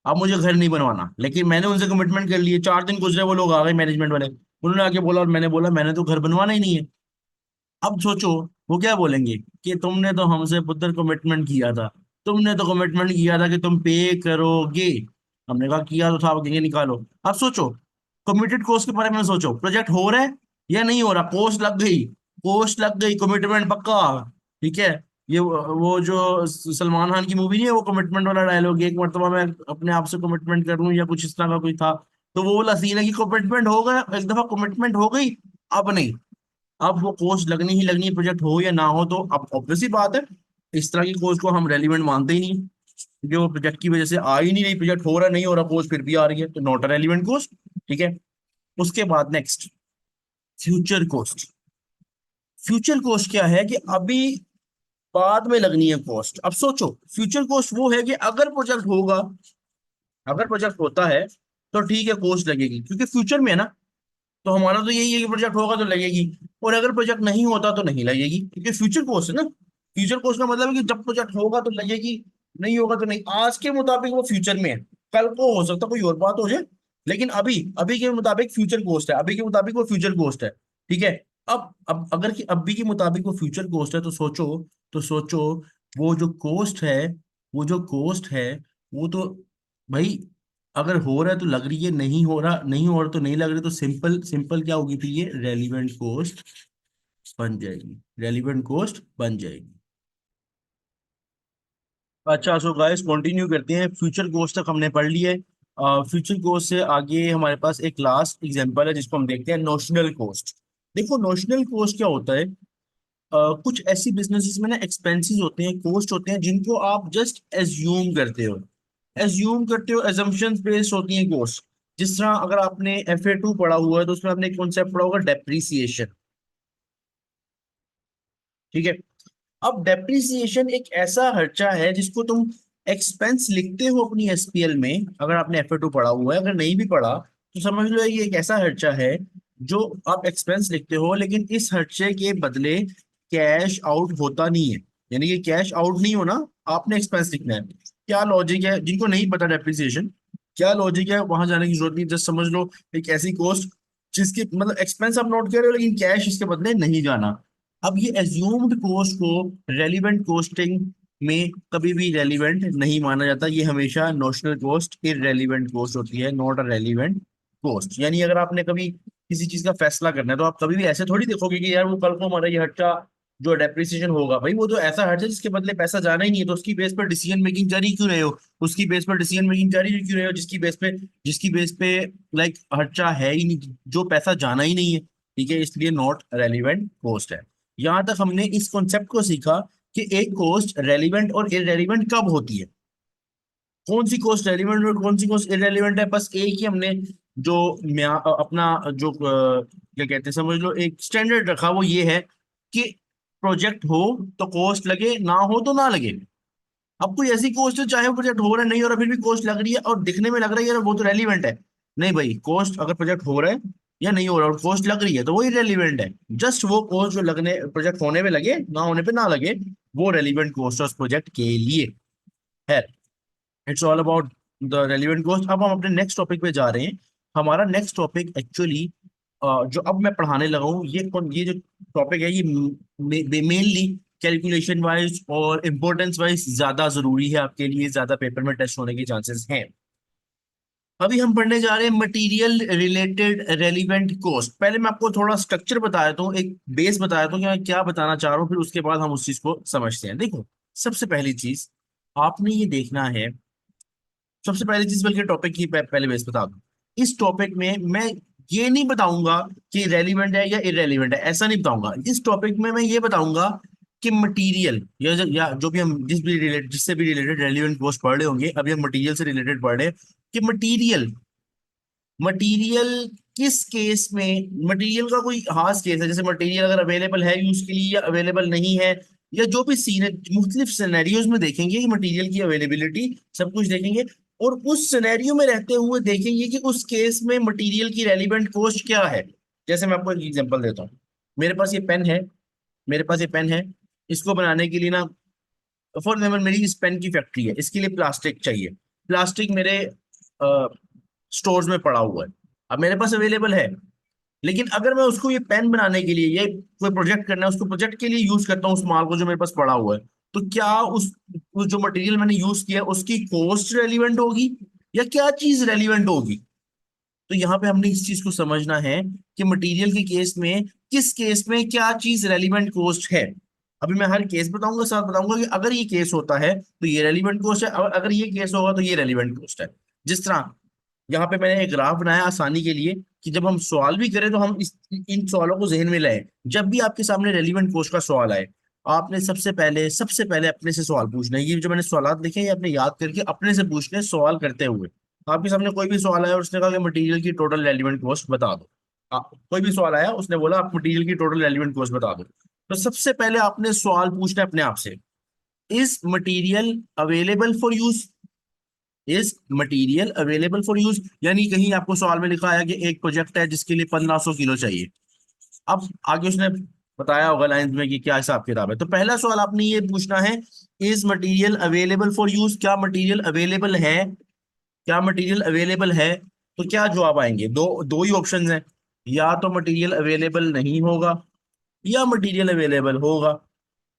अब मुझे घर नहीं बनवाना, लेकिन मैंने उनसे कमिटमेंट कर लिए। 4 दिन गुजरे, वो लोग आ गए मैनेजमेंट वाले, उन्होंने आके बोला, और मैंने बोला मैंने तो घर बनवाना ही नहीं है। अब सोचो, वो क्या बोलेंगे कि तुमने तो हमसे पुत्र कमिटमेंट किया था, तुमने तो कमिटमेंट किया था कि तुम पे करोगे। हमने कहा किया तो था, अब कहेंगे निकालो। अब सोचो, कमिटेड कोर्स के बारे में सोचो, प्रोजेक्ट हो रहा है या नहीं हो रहा, कोर्स लग गई, कोर्स लग गई, कमिटमेंट पक्का। ठीक है। ये वो जो सलमान खान की मूवी नहीं है, वो कमिटमेंट वाला डायलॉग, एक मरतबा मैं अपने आप से कमिटमेंट कर लूं, या कुछ इस तरह का कोई था। तो वो वाला सीन है कि कमिटमेंट हो गया, एक दफा कमिटमेंट हो गई, अब नहीं, अब वो कोर्स लगनी ही लगनी है, प्रोजेक्ट हो या ना हो। तो अब ऑब्वियस ही बात है, इस तरह की कोर्स को हम रेलिवेंट मानते ही नहीं, क्योंकि वो प्रोजेक्ट की वजह से आ ही नहीं रही, प्रोजेक्ट हो रहा नहीं हो रहा, कोर्स फिर भी आ रही है, तो नॉट अ रेलिवेंट कोर्स। ठीक है। उसके बाद next, future cost. Future cost क्या है कि अभी बाद में लगनी है कॉस्ट। अब सोचो, फ्यूचर कॉस्ट वो है कि अगर प्रोजेक्ट होगा, अगर प्रोजेक्ट होता है तो ठीक है कॉस्ट लगेगी, क्योंकि फ्यूचर में है ना, तो हमारा तो यही है कि प्रोजेक्ट होगा तो लगेगी, और अगर प्रोजेक्ट नहीं होता तो नहीं लगेगी, क्योंकि फ्यूचर कोर्स है ना। फ्यूचर कोर्स का मतलब है कि जब प्रोजेक्ट होगा तो लगेगी, नहीं होगा तो नहीं। आज के मुताबिक वो फ्यूचर में है, कल को हो सकता है कोई और बात हो जाए, लेकिन अभी, अभी के मुताबिक फ्यूचर कोस्ट है, अभी के मुताबिक वो फ्यूचर कोस्ट है। ठीक है। अब अगर कि अभी के मुताबिक वो फ्यूचर कोस्ट है, तो सोचो, तो सोचो, वो जो कोस्ट है, वो जो कोस्ट है, वो तो भाई, अगर हो रहा है तो लग रही है, नहीं हो रहा, नहीं हो रहा तो नहीं लग रही, तो सिंपल सिंपल क्या होगी, फिर ये रेलिवेंट कॉस्ट बन जाएगी, रेलिवेंट कॉस्ट बन जाएगी। अच्छा, सो गाइस कंटिन्यू करते हैं, फ्यूचर कॉस्ट तक हमने पढ़ लिया है। फ्यूचर कॉस्ट से आगे हमारे पास एक लास्ट एग्जांपल है जिसको हम देखते हैं, नोशनल कॉस्ट। देखो नोशनल कॉस्ट क्या होता है, कुछ ऐसी बिजनेसेस में ना एक्सपेंसेस होते हैं, कॉस्ट होते हैं, जिनको आप जस्ट एज्यूम करते हो, एज्यूम करते हो, एजम्पशंस बेस्ड होती हैं कॉस्ट। जिस तरह अगर आपने FA2 पढ़ा हुआ है तो उसमें आपने कॉन्सेप्ट पढ़ा होगा, डेप्रिसिएशन। ठीक है। अब डेप्रिसिएशन एक ऐसा खर्चा है जिसको तुम एक्सपेंस लिखते हो अपनी SPL में, अगर आपने FA2 पढ़ा हुआ है, अगर नहीं भी पढ़ा तो समझ लो ये एक ऐसा खर्चा है जो आप एक्सपेंस लिखते हो, लेकिन इस खर्चे के बदले कैश आउट होता नहीं है, यानी कि कैश आउट नहीं होना, आपने एक्सपेंस लिखना है। क्या लॉजिक है, जिनको नहीं पता डेप्रिसिएशन क्या लॉजिक है, वहां जाने की जरूरत नहीं, जस्ट समझ लो एक ऐसी कॉस्ट जिसकी मतलब एक्सपेंस आप नोट कर रहे हो लेकिन कैश इसके बदले नहीं जाना। अब ये एज्यूम्ड कॉस्ट को रेलिवेंट कोस्टिंग में कभी भी रेलिवेंट नहीं माना जाता, ये हमेशा नोशनल कॉस्ट इररेलीवेंट कॉस्ट होती है, नॉट अ रेलिवेंट कॉस्ट। यानी अगर आपने कभी किसी चीज का फैसला करना है तो आप कभी भी ऐसे थोड़ी देखोगे कि यार वो कल को हमारा ये खर्चा जो डेप्रिसिएशन होगा, भाई वो तो ऐसा खर्चा है जिसके बदले पैसा जाना ही नहीं है, तो उसकी बेस पर डिसीजन मेकिंग जारी क्यों रहे हो, उसकी बेस पर डिसीजन मेकिंग जारी क्यों रहे हो, जिसकी बेस पे लाइक खर्चा है ही नहीं, जो पैसा जाना ही नहीं है। ठीक है, इसलिए नॉट रेलिवेंट कॉस्ट है। यहां तक हमने इस कॉन्सेप्ट को सीखा कि एक कॉस्ट रेलिवेंट और इररेलीवेंट कब होती है, कौन सी कॉस्ट रेलिवेंट और कौन सी कॉस्ट इररेलीवेंट है, बस एक ही हमने जो अपना जो क्या कहते हैं, समझ लो एक स्टैंडर्ड रखा, वो ये है कि प्रोजेक्ट हो तो कॉस्ट लगे, ना हो तो ना लगे। अब कोई ऐसी कॉस्ट है, चाहे प्रोजेक्ट हो रहा है नहीं हो रहा फिर भी कॉस्ट लग रही है और दिखने में लग रहा है यार वो तो रेलिवेंट है, नहीं भाई, कॉस्ट अगर प्रोजेक्ट हो रहा है या नहीं हो रहा और कॉस्ट लग रही है तो वो इररेलीवेंट है। जस्ट वो कॉस्ट जो लगने प्रोजेक्ट होने पे लगे, ना होने पे ना लगे, वो रेलिवेंट कॉस्ट है उस प्रोजेक्ट के लिए है। It's all about the relevant cost. अब हम अपने नेक्स्ट टॉपिक पे जा रहे हैं। हमारा नेक्स्ट टॉपिक एक्चुअली जो अब मैं पढ़ाने लगा हूँ, ये जो टॉपिक है, ये मेनली कैलकुलेशन वाइज और इम्पोर्टेंस वाइज ज्यादा जरूरी है आपके लिए, ज्यादा पेपर में टेस्ट होने के चांसेस हैं। अभी हम पढ़ने जा रहे हैं मटेरियल रिलेटेड रेलिवेंट कॉस्ट। पहले मैं आपको थोड़ा स्ट्रक्चर बता देता हूँ, एक बेस बता देता हूँ कि मैं क्या बताना चाह रहा हूँ, फिर उसके बाद हम उस चीज को समझते हैं। देखो, सबसे पहली चीज आपने ये देखना है, सबसे पहली चीज, बल्कि टॉपिक की पहले बेस बता दूं। इस टॉपिक में मैं ये नहीं बताऊंगा कि रेलिवेंट है या इरेलीवेंट है, ऐसा नहीं बताऊंगा। इस टॉपिक में मैं ये बताऊंगा कि मटेरियल या जो भी हम जिससे भी रिलेटेड रेलिवेंट कॉस्ट पढ़ रहे होंगे, अभी हम मटेरियल से रिलेटेड पढ़ रहे हैं कि मटेरियल मटेरियल किस केस में, मटेरियल का कोई खास केस है, जैसे मटेरियल अगर अवेलेबल है यूज के लिए या अवेलेबल नहीं है, या जो भी सीन है, मुख्तलिफ सिनेरियोज में देखेंगे कि मटेरियल की अवेलेबिलिटी, सब कुछ देखेंगे। और उस सिनेरियो में रहते हुए देखेंगे कि उस केस में मटेरियल की रेलिवेंट कॉस्ट क्या है। जैसे मैं आपको एक एग्जांपल देता हूँ। मेरे पास ये पेन है, मेरे पास ये पेन है, इसको बनाने के लिए ना, फॉर एग्जाम्पल मेरी इस पेन की फैक्ट्री है, इसके लिए प्लास्टिक चाहिए। प्लास्टिक मेरे स्टोर्स में पड़ा हुआ है, अब मेरे पास अवेलेबल है। लेकिन अगर मैं उसको ये पेन बनाने के लिए, ये कोई प्रोजेक्ट करना है, उसको प्रोजेक्ट के लिए यूज करता हूँ उस माल को जो मेरे पास पड़ा हुआ है, तो क्या उस जो मटेरियल मैंने यूज किया उसकी कॉस्ट रेलिवेंट होगी या क्या चीज रेलिवेंट होगी? तो यहाँ पे हमने इस चीज को समझना है कि मटेरियल के केस में किस केस में क्या चीज रेलिवेंट कॉस्ट है। अभी मैं हर केस बताऊंगा, साथ बताऊंगा कि अगर ये केस होता है तो ये रेलिवेंट कॉस्ट है, और अगर ये केस होगा तो ये रेलिवेंट कॉस्ट है। जिस तरह यहाँ पे मैंने एक ग्राफ बनाया आसानी के लिए, कि जब हम सवाल भी करें तो हम इन सवालों को जहन में लाए। जब भी आपके सामने रेलिवेंट कॉस्ट का सवाल आए, आपने सबसे पहले अपने से सवाल पूछना है। ये जो मैंने सवाल लिखे हैं, ये अपने याद करके अपने से पूछने हैं, सवाल करते हुए। आपके सामने कोई भी सवाल आया और उसने कहा कि मटेरियल की टोटल रेलिवेंट कॉस्ट बता दो, कोई भी सवाल आया, उसने बोला आप मटेरियल की टोटल रेलिवेंट कॉस्ट बता दो, तो सबसे पहले आपने सवाल पूछना है अपने आप से, is material available for use? Is material available for use, यानी कहीं आपको सवाल में लिखा है कि एक प्रोजेक्ट है जिसके लिए 1500 किलो चाहिए। अब आगे उसने बताया होगा लाइन में कि क्या हिसाब किताब है, तो पहला सवाल आपने ये पूछना है, is material available for use? क्या मटेरियल अवेलेबल है? क्या मटेरियल अवेलेबल है? तो क्या जवाब आएंगे? दो दो ही ऑप्शन हैं, या तो मटेरियल अवेलेबल नहीं होगा या मटेरियल अवेलेबल होगा।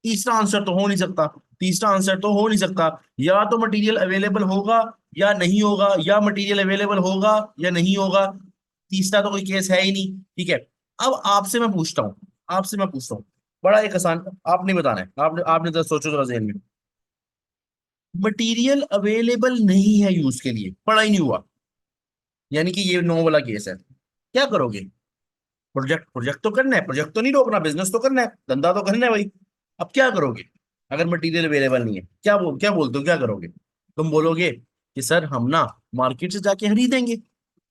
तीसरा आंसर तो हो नहीं सकता, तीसरा आंसर तो हो नहीं सकता। या तो मटेरियल अवेलेबल होगा या नहीं होगा, या मटेरियल अवेलेबल होगा या नहीं होगा, तीसरा तो कोई केस है ही नहीं। ठीक है, अब आपसे मैं पूछता हूँ, आपसे मैं पूछता हूँ, बड़ा एक आसान, आपने बताना है, आपने आपने तो सोचो जरा ज़हन में, मटेरियल अवेलेबल नहीं है यूज के लिए, पड़ा ही नहीं हुआ, यानी कि ये नो वाला केस है, क्या करोगे? प्रोजेक्ट प्रोजेक्ट तो करना है, प्रोजेक्ट तो नहीं रोकना, बिजनेस तो करना है, धंधा तो करना है भाई। अब क्या करोगे अगर मटेरियल अवेलेबल नहीं है? क्या बोलते हो, क्या करोगे? तुम बोलोगे कि सर हम ना मार्केट से जाके खरीदेंगे,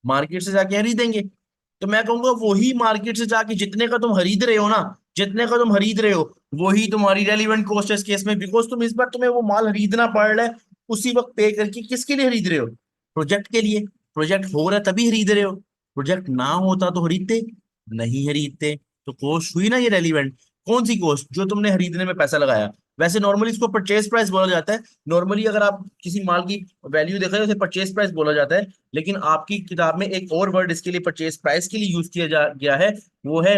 मार्केट से जाके खरीदेंगे। तो मैं कहूंगा वही मार्केट से जाके जितने का तुम खरीद रहे हो ना, जितने का तुम खरीद रहे हो, वही तुम्हारी रेलिवेंट कॉस्ट है इस केस में, बिकॉज तुम इस बार तुम्हें वो माल खरीदना पड़ रहा है उसी वक्त पे करके। किसके लिए खरीद रहे हो? प्रोजेक्ट के लिए। प्रोजेक्ट हो रहा है तभी खरीद रहे हो, प्रोजेक्ट ना होता तो खरीदते नहीं, खरीदते। तो कॉस्ट हुई ना ये रेलिवेंट। कौन सी कॉस्ट? जो तुमने खरीदने में पैसा लगाया। वैसे नॉर्मली इसको परचेज प्राइस बोला जाता है, नॉर्मली अगर आप किसी माल की वैल्यू देखा जाए उसे परचेज प्राइस बोला जाता है। लेकिन आपकी किताब में एक और वर्ड इसके लिए परचेज प्राइस के लिए यूज किया गया है, वो है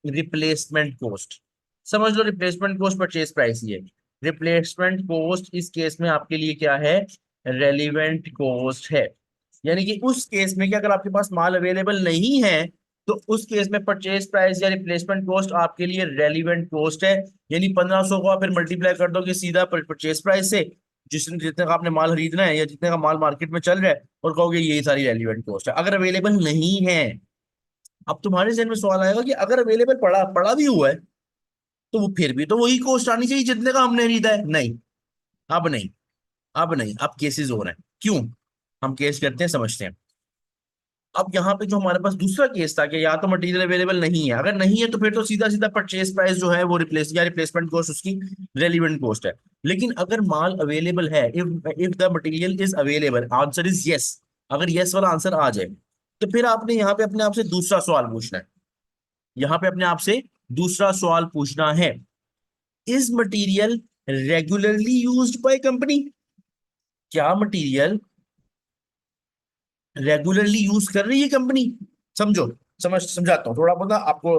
रिप्लेसमेंट कॉस्ट। समझ लो रिप्लेसमेंट कॉस्ट परचेज प्राइस ही है। रिप्लेसमेंट कॉस्ट इस केस में आपके लिए क्या है? रेलिवेंट कॉस्ट है। यानी कि उस केस में कि अगर आपके पास माल अवेलेबल नहीं है, तो उस केस में परचेज प्राइस या रिप्लेसमेंट कॉस्ट आपके लिए रेलिवेंट कॉस्ट है। यानी 1500 को आप फिर मल्टीप्लाई कर दोगे सीधा परचेज प्राइस से, जितने का आपने माल खरीदना है या जितने का माल मार्केट में चल रहा है, और कहोगे यही सारी रेलिवेंट कॉस्ट है। अगर अवेलेबल नहीं है, अब तुम्हारे जहन में सवाल आएगा कि अगर अवेलेबल पड़ा पड़ा भी हुआ है, तो वो फिर भी तो वही कॉस्ट आनी चाहिए जितने का हमने खरीदा है। नहीं, अब नहीं, अब नहीं, अब केसेस हो रहे हैं। क्यों? हम केस करते हैं, समझते हैं। अब यहाँ पे जो हमारे पास दूसरा केस था कि या तो मटेरियल अवेलेबल नहीं है, अगर नहीं है तो फिर तो सीधा सीधा परचेज प्राइस जो है वो रिप्लेस या रिप्लेसमेंट कॉस्ट उसकी रेलिवेंट कॉस्ट है। लेकिन अगर माल अवेलेबल है, if the material is available, answer is yes, अगर यस वाला आंसर आ जाए, तो फिर आपने यहाँ पे अपने आप से दूसरा सवाल पूछना है। यहाँ पे अपने आप से दूसरा सवाल पूछना है, is material regularly used by company? क्या मटीरियल रेगुलरली यूज कर रही है कंपनी? समझो, समझाता हूँ थोड़ा बहुत ना आपको,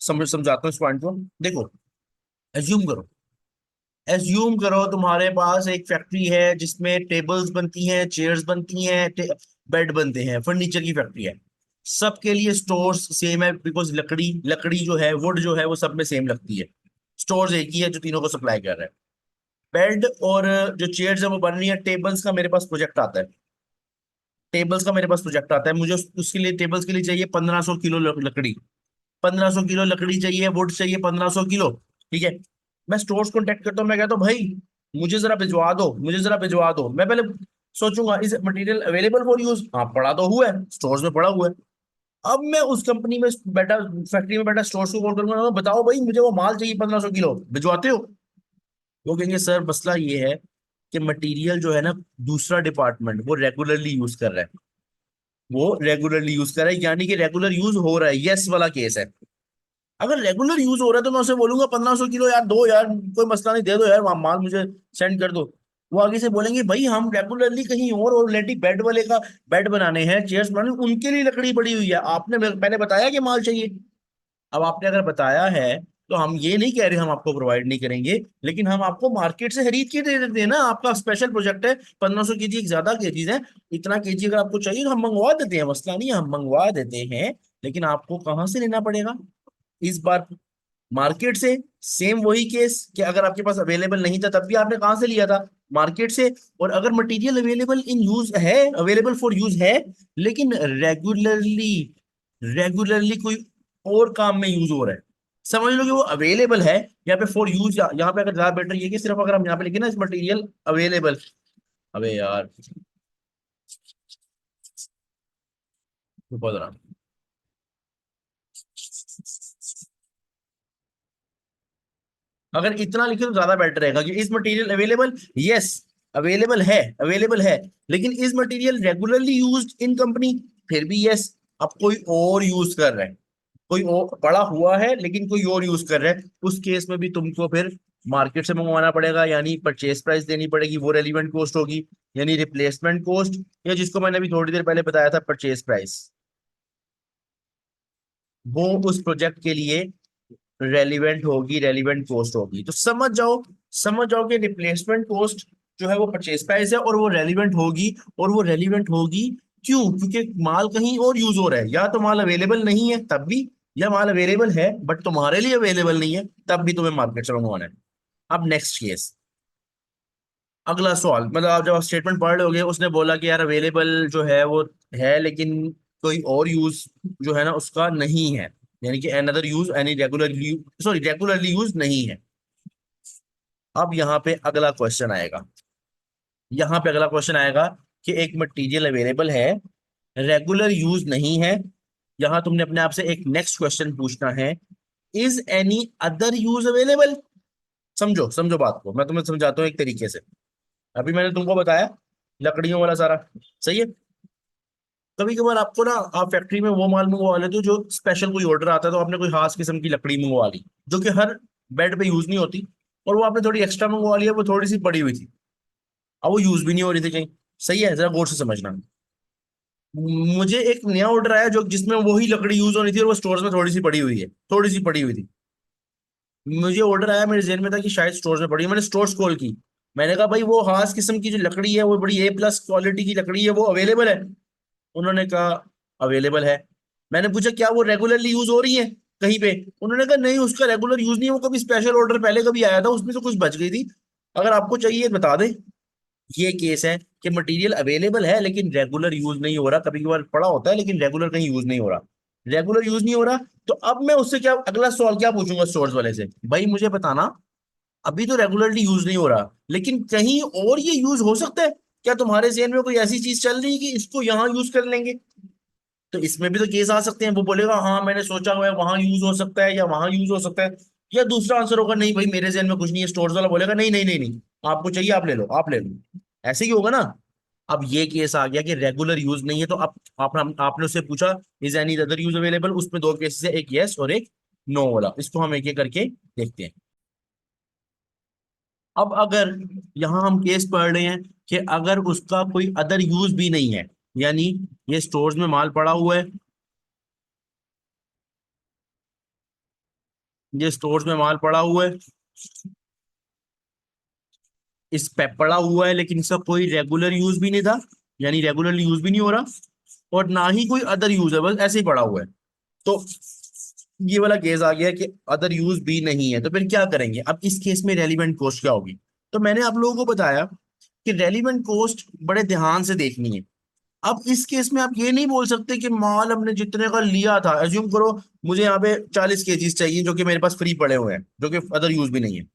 समझाता हूँ इस पॉइंट को। देखो, एज्यूम करो, एज्यूम करो तुम्हारे पास एक फैक्ट्री है जिसमें टेबल्स बनती हैं, चेयर्स बनती हैं, बेड बनते हैं, फर्नीचर की फैक्ट्री है, सबके लिए स्टोर्स सेम है, बिकॉज लकड़ी लकड़ी जो है, वुड जो है वो सब में सेम लगती है। स्टोर्स एक ही है जो तीनों को सप्लाई कर रहा है। बेड और जो चेयर्स है वो बन रही है। टेबल्स का मेरे पास प्रोजेक्ट आता है, टेबल्स का मेरे पास प्रोजेक्ट आता है, मुझे उसके लिए टेबल्स के लिए चाहिए 1500 किलो लकड़ी। 1500 किलो लकड़ी चाहिए, वुड चाहिए 1500 किलो। ठीक है, मैं स्टोर्स कॉन्टेक्ट करता हूँ, मैं कहता हूँ भाई मुझे जरा भिजवा दो, मुझे जरा भिजवा दो। मैं पहले सोचूंगा is material available for use, हाँ पड़ा तो हुआ है, स्टोर्स में पड़ा हुआ है। अब मैं उस कंपनी में बैठा, फैक्ट्री में बैठा, स्टोर्स को कॉल करूंगा, बताओ भाई मुझे वो माल चाहिए 1500 किलो, भिजवाते हो? वो कहेंगे सर मसला ये है कि मटेरियल जो है ना, दूसरा डिपार्टमेंट वो रेगुलरली यूज कर रहा है, वो रेगुलरली यूज कर रहा है, यानी कि रेगुलर यूज हो रहा है, यस वाला केस है। अगर रेगुलर यूज हो रहा है तो मैं उसे बोलूंगा 1500 किलो यार दो यार, कोई मसला नहीं, दे दो यार, माल मुझे सेंड कर दो। वो आगे से बोलेंगे भाई हम रेगुलरली कहीं और ऑलरेडी बेड वाले का बेड बनाने हैं, चेयर्स बनाने, उनके लिए लकड़ी पड़ी हुई है, आपने मैंने बताया कि माल चाहिए। अब आपने अगर बताया है तो हम ये नहीं कह रहे हम आपको प्रोवाइड नहीं करेंगे, लेकिन हम आपको मार्केट से खरीद के दे देते हैं ना, आपका स्पेशल प्रोजेक्ट है, 1500 केजी एक ज्यादा केजीज है, इतना केजी अगर आपको चाहिए तो हम मंगवा देते हैं, मसला नहीं है, हम मंगवा देते हैं। लेकिन आपको कहाँ से लेना पड़ेगा इस बार? मार्केट से। सेम वही केस कि अगर आपके पास अवेलेबल नहीं था तब भी आपने कहाँ से लिया था? मार्केट से। और अगर मटेरियल अवेलेबल इन यूज है, अवेलेबल फॉर यूज है, लेकिन रेगुलरली रेगुलरली कोई और काम में यूज हो रहा है, समझ लो कि वो अवेलेबल है यहाँ पे फॉर यूज। यहाँ पे अगर ज्यादा बेटर ये कि सिर्फ अगर हम यहाँ पे लिखे ना इस मटेरियल अवेलेबल, अबे यार बहुत रहा, अगर इतना लिखे तो ज्यादा बेटर रहेगा कि इस मटेरियल अवेलेबल, यस अवेलेबल है, अवेलेबल है, लेकिन इस material regularly used in company, फिर भी यस। अब कोई और यूज कर रहा है, कोई और पड़ा हुआ है लेकिन कोई और यूज कर रहा है, उस केस में भी तुमको फिर मार्केट से मंगवाना पड़ेगा, यानी परचेज प्राइस देनी पड़ेगी, वो रेलिवेंट कॉस्ट होगी, यानी रिप्लेसमेंट कॉस्ट, या जिसको मैंने अभी थोड़ी देर पहले बताया था परचेज प्राइस, वो उस प्रोजेक्ट के लिए रेलिवेंट होगी, रेलिवेंट कॉस्ट होगी। तो समझ जाओ कि रिप्लेसमेंट कॉस्ट जो है वो परचेज प्राइस है, और वो रेलिवेंट होगी। और वो रेलिवेंट होगी क्यों? क्योंकि माल कहीं और यूज हो रहा है, या तो माल अवेलेबल नहीं है तब भी, या माल अवेलेबल है बट तुम्हारे लिए अवेलेबल नहीं है तब भी तुम्हें मार्केट से मंगवाना है। अब नेक्स्ट केस, अगला सवाल, मतलब आप जब स्टेटमेंट पढ़ रहे होगे, उसने बोला कि यार अवेलेबल जो है वो है, लेकिन कोई और यूज जो है ना उसका नहीं है, यानी कि another use any regular, sorry regularly use नहीं है। अब यहाँ पे अगला क्वेश्चन आएगा, यहाँ पे अगला क्वेश्चन आएगा कि एक मटेरियल अवेलेबल है, रेगुलर यूज नहीं है। यहाँ तुमने अपने आप से एक नेक्स्ट क्वेश्चन पूछना है, is any other use available? समझो समझो बात को, मैं तुम्हें समझाता हूँ एक तरीके से। अभी मैंने तुमको बताया लकड़ियों वाला सारा, सही है। कभी कभार आपको ना, आप फैक्ट्री में वो माल मंगवा लेते हो जो स्पेशल कोई ऑर्डर आता है, तो आपने कोई खास किस्म की लकड़ी मंगवा ली जो कि हर बेड पे यूज नहीं होती, और वो आपने थोड़ी एक्स्ट्रा मंगवा लिया, वो थोड़ी सी पड़ी हुई थी, अब वो यूज भी नहीं हो रही थी कहीं। सही है, जरा गौर से समझना। मुझे एक नया ऑर्डर आया जो जिसमें वही लकड़ी यूज होनी थी, और वो स्टोर्स में थोड़ी सी पड़ी हुई है, थोड़ी सी पड़ी हुई थी। मुझे ऑर्डर आया, मेरे जेहन में था कि शायद स्टोर्स में पड़ी है, मैंने स्टोर्स कॉल की, मैंने कहा भाई वो खास किस्म की जो लकड़ी है, वो बड़ी ए प्लस क्वालिटी की लकड़ी है, वो अवेलेबल है? उन्होंने कहा अवेलेबल है। मैंने पूछा क्या वो रेगुलरली यूज हो रही है कहीं पे? उन्होंने कहा नहीं, उसका रेगुलर यूज नहीं है, वो कभी स्पेशल ऑर्डर पहले कभी आया था, उसमें से कुछ बच गई थी, अगर आपको चाहिए बता दें। ये केस है कि मटेरियल अवेलेबल है लेकिन रेगुलर यूज नहीं हो रहा, कभी कभार पड़ा होता है लेकिन रेगुलर कहीं यूज नहीं हो रहा, रेगुलर यूज नहीं हो रहा। तो अब मैं उससे क्या, अगला सवाल क्या पूछूंगा स्टोर्स वाले से, भाई मुझे बताना, अभी तो रेगुलरली यूज नहीं हो रहा, लेकिन कहीं और ये यूज हो सकता है क्या? तुम्हारे जहन में कोई ऐसी चीज चल रही है कि इसको यहाँ यूज कर लेंगे? तो इसमें भी तो केस आ सकते हैं, वो बोलेगा हाँ मैंने सोचा हुआ है वहां यूज हो सकता है या वहां यूज हो सकता है, या दूसरा आंसर होगा नहीं भाई मेरे जहन में कुछ नहीं है, स्टोर्स वाला बोलेगा नहीं नहीं नहीं नहीं, आपको चाहिए आप ले लो, आप ले लो, ऐसे ही होगा ना। अब ये केस आ गया कि रेगुलर यूज नहीं है, तो अब आपने उससे पूछा is any other use available, उसमें दो केसेस है, एक यस और एक नो वाला, इसको हम एक एक करके देखते हैं। अब अगर यहाँ हम केस पढ़ रहे हैं कि अगर उसका कोई अदर यूज भी नहीं है, यानी ये स्टोर्स में माल पड़ा हुआ है, ये स्टोर्स में माल पड़ा हुआ है, इस पे पड़ा हुआ है, लेकिन इसका कोई रेगुलर यूज भी नहीं था, यानी रेगुलरली यूज भी नहीं हो रहा, और ना ही कोई अदर यूज है, बस ऐसे ही पड़ा हुआ है। तो ये वाला केस आ गया कि अदर यूज भी नहीं है, तो फिर क्या करेंगे? अब इस केस में रेलिवेंट कॉस्ट क्या होगी? तो मैंने आप लोगों को बताया कि रेलिवेंट कॉस्ट बड़े ध्यान से देखनी है। अब इस केस में आप ये नहीं बोल सकते कि माल हमने जितने का लिया था, एज्यूम करो मुझे यहाँ पे 40 केजीज चाहिए जो कि मेरे पास फ्री पड़े हुए हैं, जो कि अदर यूज भी नहीं है।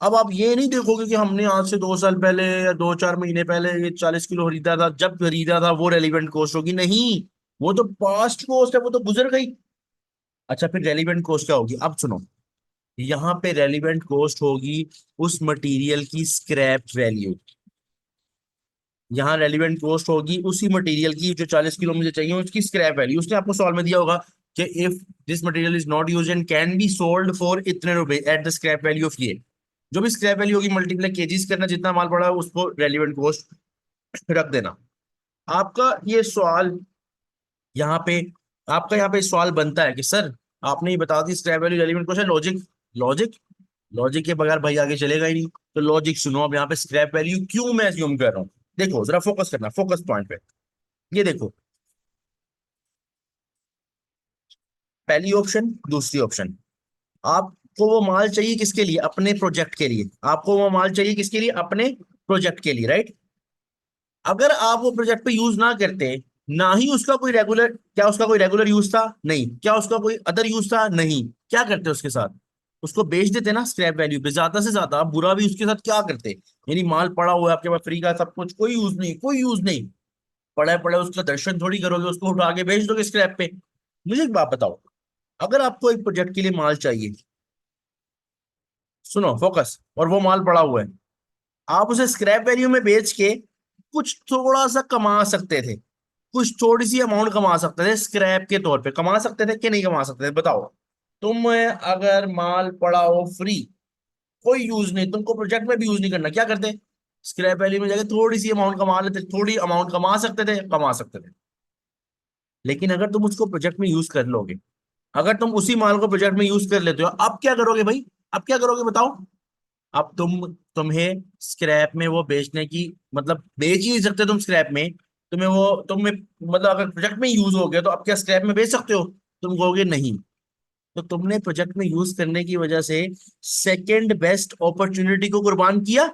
अब आप ये नहीं देखोगे कि हमने आज से 2 साल पहले या 2-4 महीने पहले ये 40 किलो खरीदा था, जब खरीदा था वो रेलिवेंट कॉस्ट होगी, नहीं। वो तो पास्ट कॉस्ट है, वो तो गुजर गई। अच्छा, फिर रेलिवेंट कॉस्ट क्या होगी? अब सुनो, यहाँ पे रेलिवेंट कॉस्ट होगी उस मटेरियल की स्क्रैप वैल्यू। यहाँ रेलिवेंट कॉस्ट होगी उसी मटेरियल की जो 40 किलो मुझे चाहिए, उसकी स्क्रैप वैल्यू। उसने आपको सॉल्व में दिया होगा कि if this material is not use and can be sold for इतने रुपए at the scrap value of ये, जो भी स्क्रैप वैल्यू होगी मल्टीप्लाई केजीज करना, जितना माल पड़ा है उसको रेलिवेंट कॉस्ट रख देना। आपका ये सवाल यहाँ पे आपका यहाँ पे सवाल बनता है कि सर आपने ये बता दी स्क्रैप वैल्यू रेलिवेंट कॉस्ट है, लॉजिक। लॉजिक लॉजिक के बगैर भाई आगे चलेगा ही नहीं। तो लॉजिक सुनो, अब यहाँ पे स्क्रैप वैल्यू क्यों मैं अज्यूम कर रहा हूँ। देखो जरा फोकस करना, फोकस पॉइंट पे। ये देखो, पहली ऑप्शन, दूसरी ऑप्शन। आपको वो माल चाहिए किसके लिए? अपने प्रोजेक्ट के लिए। आपको वो माल चाहिए किसके लिए? अपने प्रोजेक्ट के लिए, राइट? अगर आप वो प्रोजेक्ट पे यूज ना करते, ना ही उसका कोई रेगुलर, क्या उसका कोई रेगुलर यूज था? नहीं। क्या उसका कोई अदर यूज था? नहीं। क्या करते उसके साथ? उसको बेच देते ना स्क्रैप वैल्यू पे, ज्यादा से ज्यादा। आप बुरा भी उसके साथ क्या करते? यानी माल पड़ा हुआ है आपके पास फ्री का, सब कुछ, कोई यूज नहीं, कोई यूज नहीं, पड़ा है पड़ा है, उसका दर्शन थोड़ी करोगे, उसको उठा के बेच दोगे स्क्रैप पे। मुझे एक बात बताओ, अगर आपको एक प्रोजेक्ट के लिए माल चाहिए, सुनो फोकस, और वो माल पड़ा हुआ है, आप उसे स्क्रैप वैल्यू में बेच के कुछ थोड़ा सा कमा सकते थे, कुछ थोड़ी सी अमाउंट कमा सकते थे, स्क्रैप के तौर पे कमा सकते थे कि नहीं कमा सकते थे? बताओ। तुम अगर माल पड़ा हो फ्री, कोई यूज नहीं, तुमको प्रोजेक्ट में भी यूज नहीं करना, क्या करते? स्क्रैप वैल्यू में जाके थोड़ी सी अमाउंट कमा लेते, थोड़ी अमाउंट कमा सकते थे, कमा सकते थे। लेकिन अगर तुम उसको प्रोजेक्ट में यूज कर लोगे, अगर तुम उसी माल को प्रोजेक्ट में यूज कर लेते हो, अब क्या करोगे भाई? अब क्या करोगे बताओ? अब तुम्हें स्क्रैप में वो बेचने की, मतलब बेच ही नहीं सकते तुम स्क्रैप में। तुम्हें मतलब अगर प्रोजेक्ट में यूज हो गया तो अब क्या स्क्रैप में बेच सकते हो? तुम कहोगे नहीं। तो तुमने प्रोजेक्ट में यूज करने की वजह से सेकंड बेस्ट अपॉर्चुनिटी को कुर्बान किया।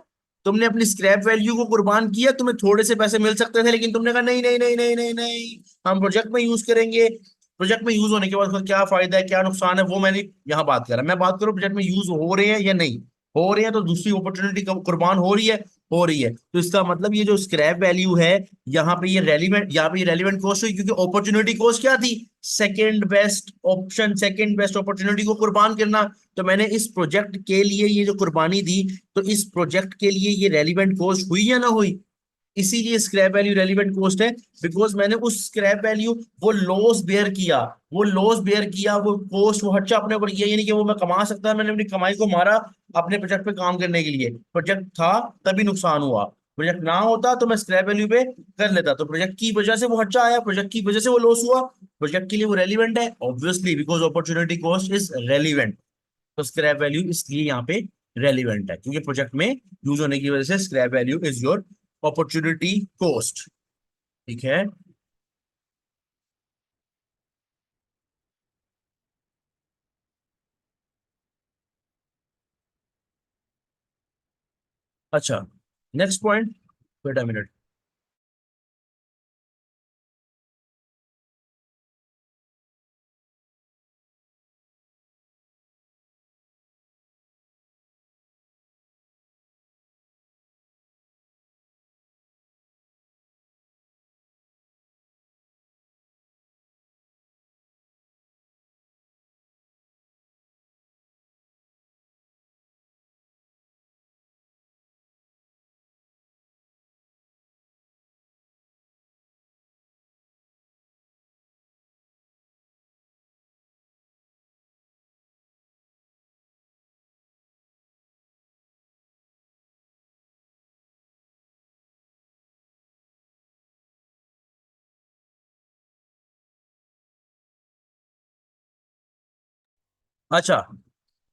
तुमने अपनी स्क्रैप वैल्यू को कुर्बान किया। तुम्हें थोड़े से पैसे मिल सकते थे, लेकिन तुमने कहा नहीं नहीं नहीं नहीं नहीं नहीं, हम प्रोजेक्ट में यूज करेंगे। प्रोजेक्ट में यूज होने के बाद उसका क्या फायदा है, क्या नुकसान है, वो मैंने यहाँ बात करा। मैं बात करूँ प्रोजेक्ट में यूज हो रहे हैं या नहीं हो रहे हैं, तो दूसरी अपॉर्चुनिटी कुर्बान हो रही है, हो रही है। तो इसका मतलब ये जो स्क्रैप वैल्यू है, यहाँ पे ये रेलिवेंट कॉस्ट हुई, क्योंकि अपॉर्चुनिटी कॉस्ट क्या थी? Second best option, second best opportunity को कुर्बान करना। तो मैंने इस प्रोजेक्ट के लिए ये जो कुर्बानी दी, तो इस प्रोजेक्ट के लिए ये रेलिवेंट कॉस्ट हुई या ना हुई? इसीलिए स्क्रैप वैल्यू रेलिवेंट कॉस्ट है, बिकॉज मैंने उस स्क्रैप वैल्यू, वो लॉस बेयर किया, वो लॉस बेयर किया, वो कॉस्ट, वो खर्चा अपने ऊपर किया। यानी कि वो मैं कमा सकता है, मैंने अपनी कमाई को मारा अपने प्रोजेक्ट पे काम करने के लिए। प्रोजेक्ट था तभी नुकसान हुआ, प्रोजेक्ट ना होता तो मैं स्क्रैप वैल्यू पे कर लेता। तो प्रोजेक्ट की वजह से वो खर्चा आया, प्रोजेक्ट की वजह से वो लॉस हुआ, प्रोजेक्ट के लिए वो रेलिवेंट है obviously, because opportunity cost is relevant. तो स्क्रैप वैल्यू इसलिए यहाँ पे रेलिवेंट है, क्योंकि प्रोजेक्ट में यूज होने की वजह से scrap value is your opportunity cost. ठीक है। अच्छा, next point, wait a minute. अच्छा,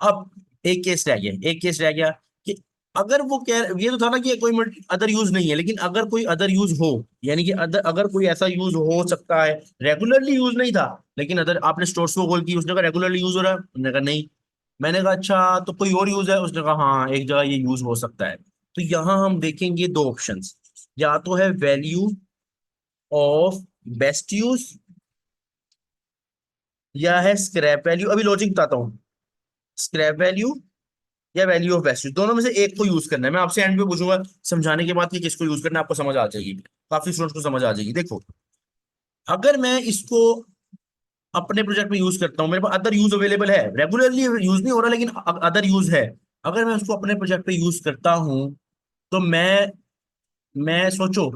अब एक केस रह गया, एक केस रह गया कि अगर वो कह, ये तो था ना कि कोई अदर यूज नहीं है, लेकिन अगर कोई अदर यूज हो, यानी कि अगर कोई ऐसा यूज हो सकता है, रेगुलरली यूज नहीं था, लेकिन अदर आपने स्टोर्स को कॉल की, उसने कहा रेगुलरली यूज हो रहा है, उसने कहा नहीं। मैंने कहा अच्छा तो कोई और यूज है, उसने कहा हाँ एक जगह ये यूज हो सकता है। तो यहाँ हम देखेंगे दो ऑप्शंस, या तो है वैल्यू ऑफ बेस्ट यूज, या है स्क्रैप वैल्यू। अभी लॉजिक बताता हूँ, स्क्रैप वैल्यू या वैल्यू ऑफ बेस्ट यूज, दोनों में से एक को यूज करना है। मैं आपसे एंड पे पूछूंगा समझाने के बाद कि किसको यूज करना है, आपको समझ आ जाएगी, काफी स्टूडेंट्स को समझ आ जाएगी। देखो, अगर मैं इसको अपने प्रोजेक्ट में यूज करता हूँ, मेरे पास अदर यूज अवेलेबल है, रेगुलरली यूज नहीं हो रहा लेकिन अदर यूज है, अगर मैं उसको अपने प्रोजेक्ट पे यूज करता हूँ, तो मैं सोचो,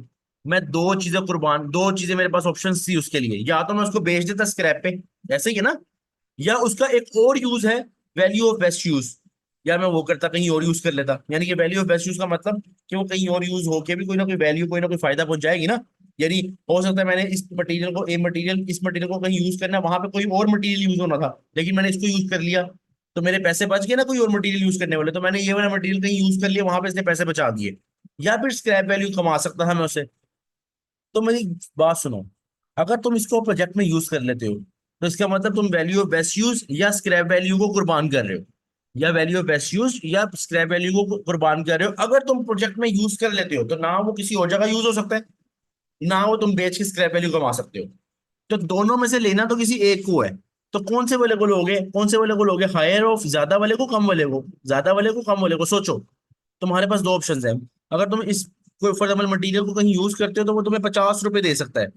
मैं दो चीजें मेरे पास ऑप्शन थी उसके लिए, या तो मैं उसको बेच देता स्क्रैप पे, ऐसे ही है ना, या उसका एक और यूज है वैल्यू ऑफ बेस्ट यूज, या मैं वो करता कहीं और यूज कर लेता। यानी कि वैल्यू ऑफ बेस्ट यूज का मतलब कि वो कहीं और यूज होके भी कोई ना कोई वैल्यू, कोई ना कोई फायदा पहुंच जाएगी ना। यानी हो सकता है मैंने इस मटेरियल को कहीं यूज करना है, वहां पे कोई और मटेरियल यूज होना था, लेकिन मैंने इसको यूज कर लिया, तो मेरे पैसे बच गए ना, कोई और मटेरियल यूज करने वाले, तो मैंने ये वाला मटेरियल कहीं यूज कर लिया, वहां पे इसने पैसे बचा दिए। या फिर स्क्रैप वैल्यू कमा सकता था मैं उसे। तो मेरी बात सुनो, अगर तुम इसको प्रोजेक्ट में यूज कर लेते हो, तो इसका मतलब तुम वैल्यू ऑफ बेस्ट यूज या स्क्रैप वैल्यू को कुर्बान कर रहे हो, या वैल्यू ऑफ बेस्ट यूज या स्क्रैप वैल्यू को कुर्बान कर रहे हो। अगर तुम प्रोजेक्ट में यूज कर लेते हो, तो ना वो किसी और जगह यूज हो सकता है, ना वो तुम बेच के स्क्रैप वैल्यू कमा सकते हो। तो दोनों में से लेना तो किसी एक को है। तो कौन से वाले को लोगे, कौन से वाले को लोगे, हायर ऑफ, ज्यादा वाले को, कम वाले को, ज्यादा वाले को, कम वाले को? सोचो, तुम्हारे पास दो ऑप्शंस हैं। अगर तुम इस कोई फॉर एग्जाम्पल मटेरियल को कहीं यूज करते हो, तो वो तुम्हें 50 रुपए दे सकता है।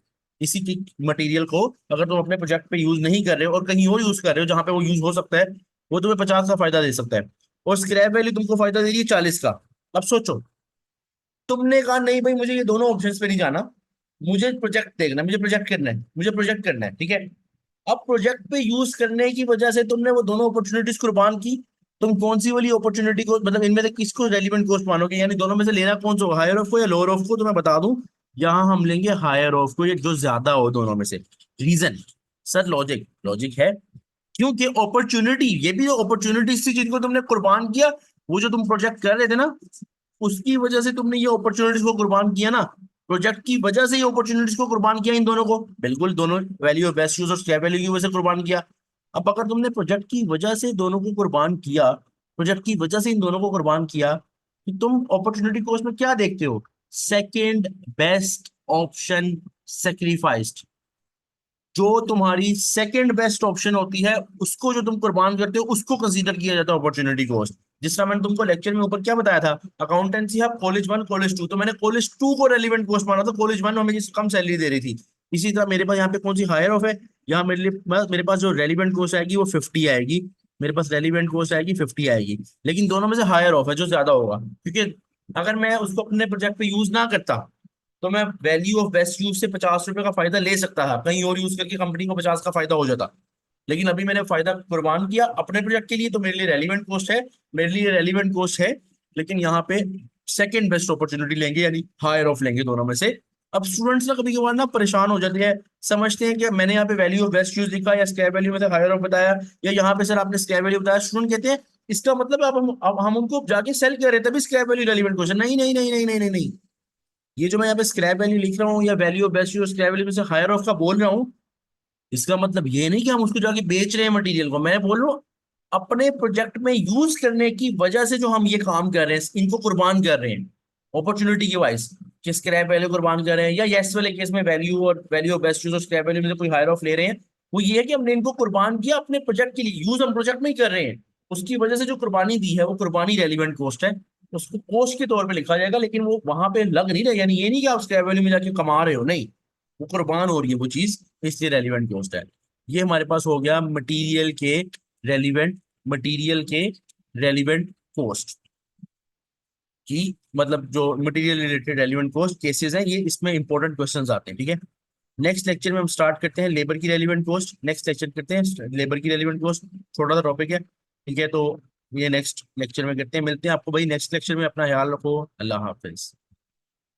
इसी की मटेरियल को अगर तुम अपने प्रोजेक्ट पे यूज नहीं कर रहे हो और कहीं और यूज कर रहे हो जहां पे वो यूज हो सकता है, वो तुम्हें 50 का फायदा दे सकता है, और स्क्रैप वैल्यू तुमको फायदा दे रही है 40 का। अब सोचो, तुमने कहा नहीं भाई मुझे ये दोनों ऑप्शंस पे नहीं जाना, मुझे प्रोजेक्ट देखना है, मुझे प्रोजेक्ट करना है, मुझे प्रोजेक्ट करना है, ठीक है। अब प्रोजेक्ट पे यूज करने की वजह से तुमने वो दोनों अपॉर्चुनिटीज कुर्बान की। तुम कौन सी वाली अपॉर्चुनिटी को, मतलब इनमें से किसको रेलिवेंट कॉस्ट मानोगे, यानी दोनों में से लेना कौन सा, हायर ऑफ को या लोअर ऑफ को? तो मैं बता दूं, यहाँ हम लेंगे हायर ऑफ को, ये जो ज्यादा हो दोनों में से। रीजन, सर लॉजिक, लॉजिक है, क्योंकि अपॉर्चुनिटी, ये भी अपॉर्चुनिटीज थी जिनको तुमने कुर्बान किया। वो जो तुम प्रोजेक्ट कर रहे थे ना, उसकी वजह से तुमने ये अपॉर्चुनिटीज को कुर्बान किया ना, प्रोजेक्ट की वजह से ये अपॉर्चुनिटीज को कुर्बान किया, इन दोनों को, बिल्कुल दोनों वैल्यू ऑफ बेस्ट यूज और स्क्रैप वैल्यू की वजह से कुर्बान किया। अब अगर तुमने प्रोजेक्ट की वजह से दोनों को कुर्बान किया, प्रोजेक्ट की वजह से इन दोनों को कुर्बान किया, तो तुम अपॉर्चुनिटी कॉस्ट में क्या देखते हो? Second best option sacrificed. जो तुम्हारी सेकंड बेस्ट ऑप्शन होती है, उसको जो तुम कुर्बान करते हो, उसको कंसीडर किया जाता है अपॉर्चुनिटी कॉस्ट। जिस तरह मैंने तुमको लेक्चर में ऊपर क्या बताया था, अकाउंटेंसी है कॉलेज 1 कॉलेज 2, तो मैंने कॉलेज 2 को रेलिवेंट कॉस्ट माना था, कॉलेज 1 हमें जिस कम सैलरी दे रही थी। इसी तरह मेरे पास यहाँ पे कौन सी हायर ऑफ है, यहाँ मेरे लिए मेरे पास जो रेलिवेंट कॉस्ट आएगी वो 50 आएगी, मेरे पास रेलिवेंट कॉस्ट आएगी 50 आएगी। लेकिन दोनों में से हायर ऑफ है जो ज्यादा होगा, क्योंकि अगर मैं उसको अपने प्रोजेक्ट पे यूज ना करता, तो मैं वैल्यू ऑफ बेस्ट यूज से 50 रुपए का फायदा ले सकता था, कहीं और यूज करके कंपनी को 50 का फायदा हो जाता। लेकिन अभी मैंने फायदा कुर्बान किया अपने प्रोजेक्ट के लिए, तो मेरे लिए रेलिवेंट कॉस्ट है, मेरे लिए रेलिवेंट कॉस्ट है। लेकिन यहाँ पे सेकंड बेस्ट अपॉर्चुनिटी लेंगे, यानी हायर ऑफ लेंगे दोनों में से। अब स्टूडेंट्स ना कभी कभार ना परेशान हो जाते हैं, समझते हैं कि मैंने यहाँ पे वैल्यू ऑफ बेस्ट यूज लिखा या स्क्रैप वैल्यू में हायर ऑफ बताया, या यहाँ पे सर आपने स्क्रैप वैल्यू बताया, स्टूडेंट कहते हैं इसका मतलब अब हम उनको जाके सेल कर रहे थे, तभी स्क्रैप वैल्यू रेलिवेंट क्वेश्चन। नहीं नहीं नहीं नहीं नहीं नहीं नहीं, ये जो मैं यहाँ पे स्क्रैप वैल्यू लिख रहा हूँ या value of best use scrap value में से हायर ऑफ का बोल रहा हूँ, इसका मतलब ये नहीं कि हम उसको जाके बेच रहे हैं मटेरियल को। मैं बोल रहा हूँ अपने प्रोजेक्ट में यूज करने की वजह से जो हम ये काम कर रहे हैं, इनको कुर्बान कर रहे हैं अपॉर्चुनिटी की वाइज, कि स्क्रैप वैल्यू कुर्बान कर रहे हैं, या यस वाले केस में वैल्यू और वैल्यू ऑफ बेस्ट यूज और स्क्रैप वैल्यू में से कोई हायर ऑफ ले रहे हैं। वो ये है कि हमने इनको कुर्बान किया अपने प्रोजेक्ट के लिए, यूज हम प्रोजेक्ट में ही कर रहे हैं, उसकी वजह से जो कुर्बानी दी है वो कुर्बानी रेलिवेंट कॉस्ट है, उसको कॉस्ट के तौर पे लिखा जाएगा, लेकिन वो वहां पे लग नहीं रहा, यानी ये नहीं कि आप स्क्रैप वैल्यू में जाके कमा रहे हो, नहीं, वो कुर्बान हो रही है वो चीज, इसलिए रेलिवेंट कॉस्ट है। ये हमारे पास हो गया रेलिवेंट मटेरियल के रेलिवेंट कॉस्ट की, मतलब जो material related relevant cost cases हैं, ये इसमें इंपॉर्टेंट क्वेश्चंस आते हैं, ठीक है। नेक्स्ट लेक्चर में हम स्टार्ट करते हैं लेबर की रेलिवेंट कॉस्ट, नेक्स्ट लेक्चर करते हैं लेबर की रेलिवेंट कॉस्ट, छोटा सा टॉपिक है, ठीक है। तो ये नेक्स्ट लेक्चर में करते हैं, मिलते हैं आपको भाई नेक्स्ट लेक्चर में, अपना ख्याल रखो, अल्लाह हाफिज।